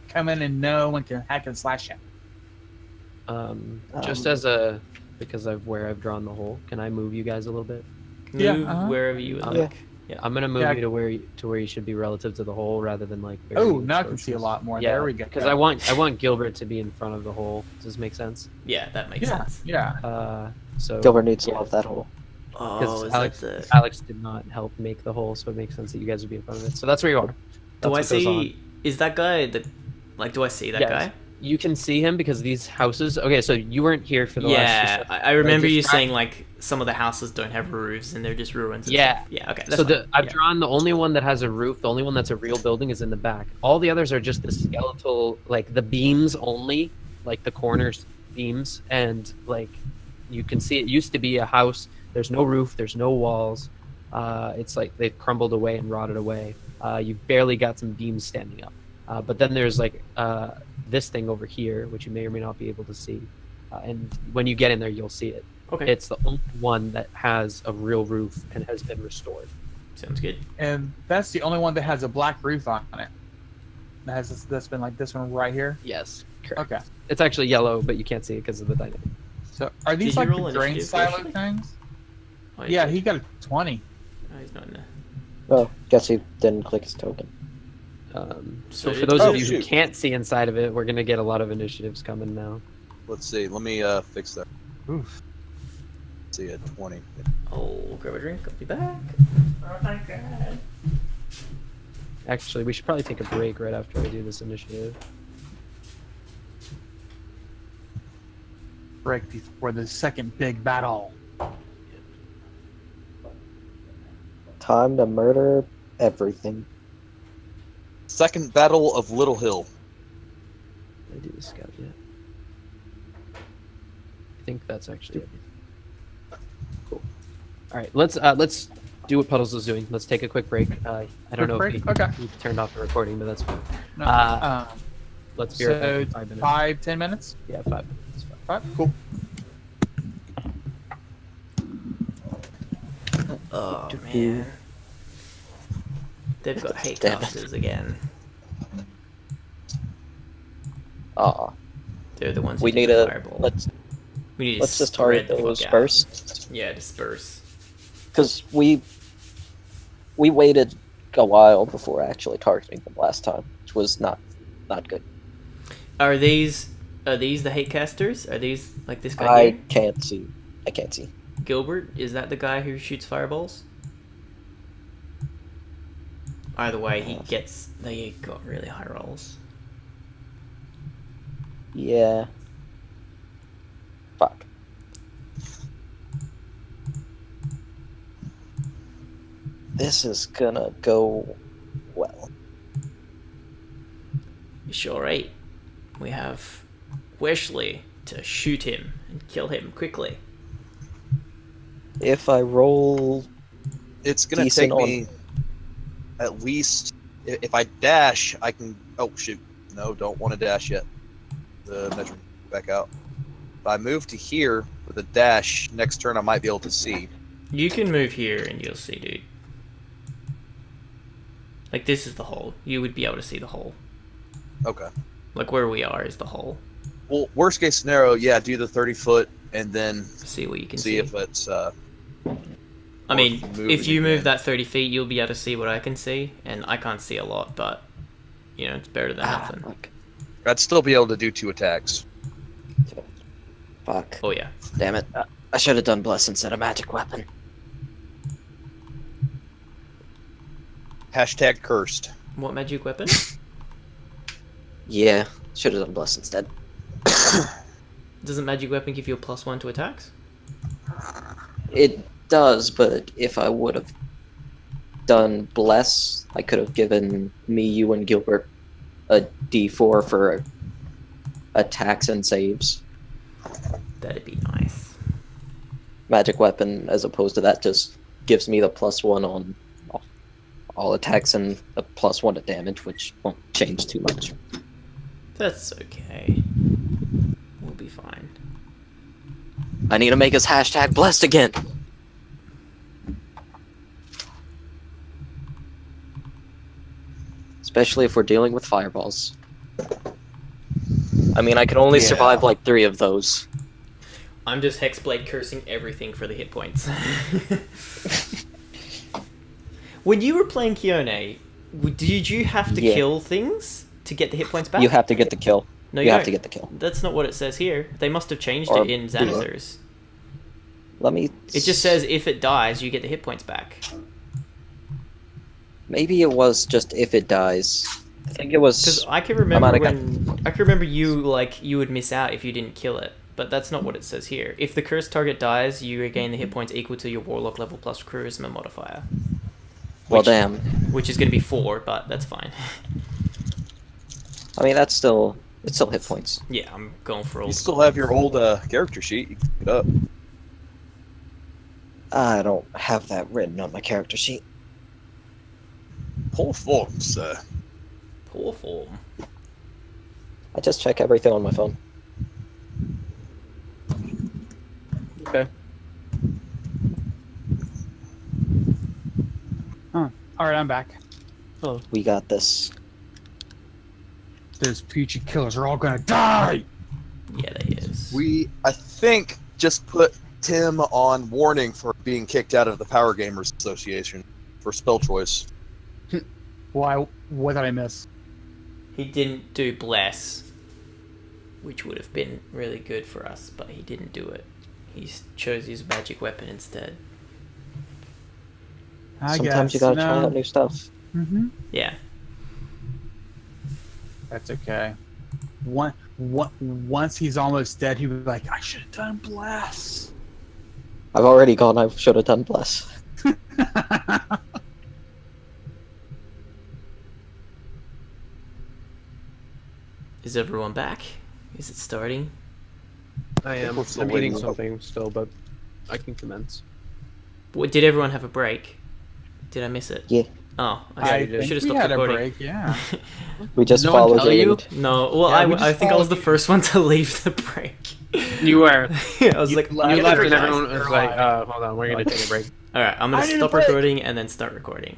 come in and know when to hack and slash it. Just as a, because of where I've drawn the hole, can I move you guys a little bit? Move Yeah, wherever you would Yeah. like. Yeah. I'm gonna move Yeah. you to where you should be relative to the hole, rather than like. where Oh, you now I can approach see a this. lot more. Yeah, There we go. because I want Gilbert to be in front of the hole. Does this make sense? Yeah, that makes Yeah, sense. yeah. So Gilbert needs to yeah. love that hole. Oh, Because is Alex, that the... Alex did not help make the hole, so it makes sense that you guys would be in front of it. So that's where you are. Do That's I what goes on. see... Is that guy the... Like, do I see that Yes. guy? You can see him because these houses. Okay, so you weren't here for the Yeah, last. I remember just you got- saying, like, some of the houses don't have roofs and they're just ruins. And Yeah. stuff. Yeah, okay. That's So fine. I've Yeah. drawn the only one that has a roof. The only one that's a real building is in the back. All the others are just the skeletal, like the beams only, like the corners beams, and like you can see it used to be a house. There's no roof. There's no walls. It's like they've crumbled away and rotted away. You've barely got some beams standing up. But then there's like this thing over here, which you may or may not be able to see. And when you get in there, you'll see it. Okay, It's the only one that has a real roof and has been restored. sounds good. And that's the only one that has a black roof on it. That's been like this one right here. Yes, correct. Okay. It's actually yellow, but you can't see it because of the dynamic. So are these Did you like roll the grain initiative, silo Ashley? things? Oh, Yeah, did. he got a 20. Oh, he's not in there. Oh, guess he didn't click his token. So So for it- those Oh, of you who shoot. can't see inside of it, we're gonna get a lot of initiatives coming now. Let's see. Let me fix that. Oof. Let's see, at 20. Oh, grab a drink. I'll be back. Oh my god. Actually, we should probably take a break right after I do this initiative. Break before the second big battle. Time to murder everything. Second Battle of Little Hill. Did I do the scout yet? I think that's actually everything. Cool. All right, let's do what Puddles is doing. Let's take a quick break. I don't know Quick if break? Okay. we turned off the recording, but that's fine. No, Let's be right back so in 5 minutes. 5-10 minutes. Yeah, 5 minutes. 5. Cool. Oh man. They've got hate Damn it. casters again. Ah, They're the ones who we do need the a fireball. We need to let's just spread target the fuck those out. first, Yeah, disperse. because we waited a while before actually targeting them last time, which was not good. Are these the hate casters? Are these like this guy I here? can't see. I can't see. Gilbert? Is that the guy who shoots fireballs? Either way, they got really high rolls. Yeah. Fuck. This is gonna go well. Sure, right. We have Wesley to shoot him and kill him quickly. If I roll, It's going to Decent take me at least... If I dash, I can... Oh, shoot. No, don't want to dash yet. The measuring back out. If I move to here with a dash, next turn I might be able to see. You can move here and you'll see, dude. Like, this is the hole. You would be able to see the hole. Okay. Like, where we are is the hole. Well, worst case scenario, yeah, do the 30 foot and then See what you can see if it's... I mean, moving if you move again. that 30 feet, you'll be able to see what I can see. And I can't see a lot, but, you know, it's better than nothing. fuck. I'd still be able to do 2 attacks. Fuck. Oh, yeah. Damn it. I should have done Bless instead of Magic Weapon. Hashtag cursed. What magic weapon? Yeah, should have done Bless instead. Doesn't magic weapon give you a +1 to attacks? It does, but if I would have done Bless, I could have given me, you, and Gilbert a D4 for attacks and saves. That'd be nice. Magic weapon, as opposed to that, just gives me the +1 on all attacks and a +1 to damage, which won't change too much. That's okay. We'll be fine. I need to make us hashtag blessed again. Especially if we're dealing with fireballs. I mean, I can only survive like 3 of those. I'm just Hexblade cursing everything for the hit points. When you were playing Kione, did you have to kill things to get the hit points back? You have to get the kill. No, you have don't. to get the kill. That's not what it says here. They must have changed Or- it in Xanathar's. Let me... It just says if it dies, you get the hit points back. Maybe it was just if it dies. I think it was... Because I can remember Amana- I can remember you would miss out if you didn't kill it, but that's not what it says here. If the cursed target dies, you regain the hit points equal to your warlock level plus charisma modifier. Well, damn. Which is going to be 4, but that's fine. I mean, that's still... It's still hit points. Yeah, I'm going for old. You still have your old character sheet. You can pick it up. I don't have that written on my character sheet. Poor forms. Poor form. I just check everything on my phone. Okay. Alright, I'm back. Oh, We got this. Those Poochie killers are all gonna die! Yeah, they is. We, I think, just put Tim on warning for being kicked out of the Power Gamers Association for spell choice. Why? What did I miss? He didn't do Bless, which would have been really good for us, but he didn't do it. He chose his magic weapon instead. Sometimes you gotta try out new stuff. Mm-hmm. Yeah. That's okay. Once he's almost dead, he'll be like, I should have done Bless. I've already gone, I should have done Bless. Is everyone back? Is it starting? I am. We're still I'm eating waiting. something still, but I can commence. Did everyone have a break? Did I miss it? Yeah. Oh, I should have think we stopped had recording. a break, yeah. We just No one followed tell your you? lead. No, well, Yeah, we I just think I was the followed first one to leave the break. You were. I was like, left. You "I'm left gonna and die." everyone was like, hold on, we're gonna take a break. Alright, I'm I gonna need a stop break. recording and then start recording.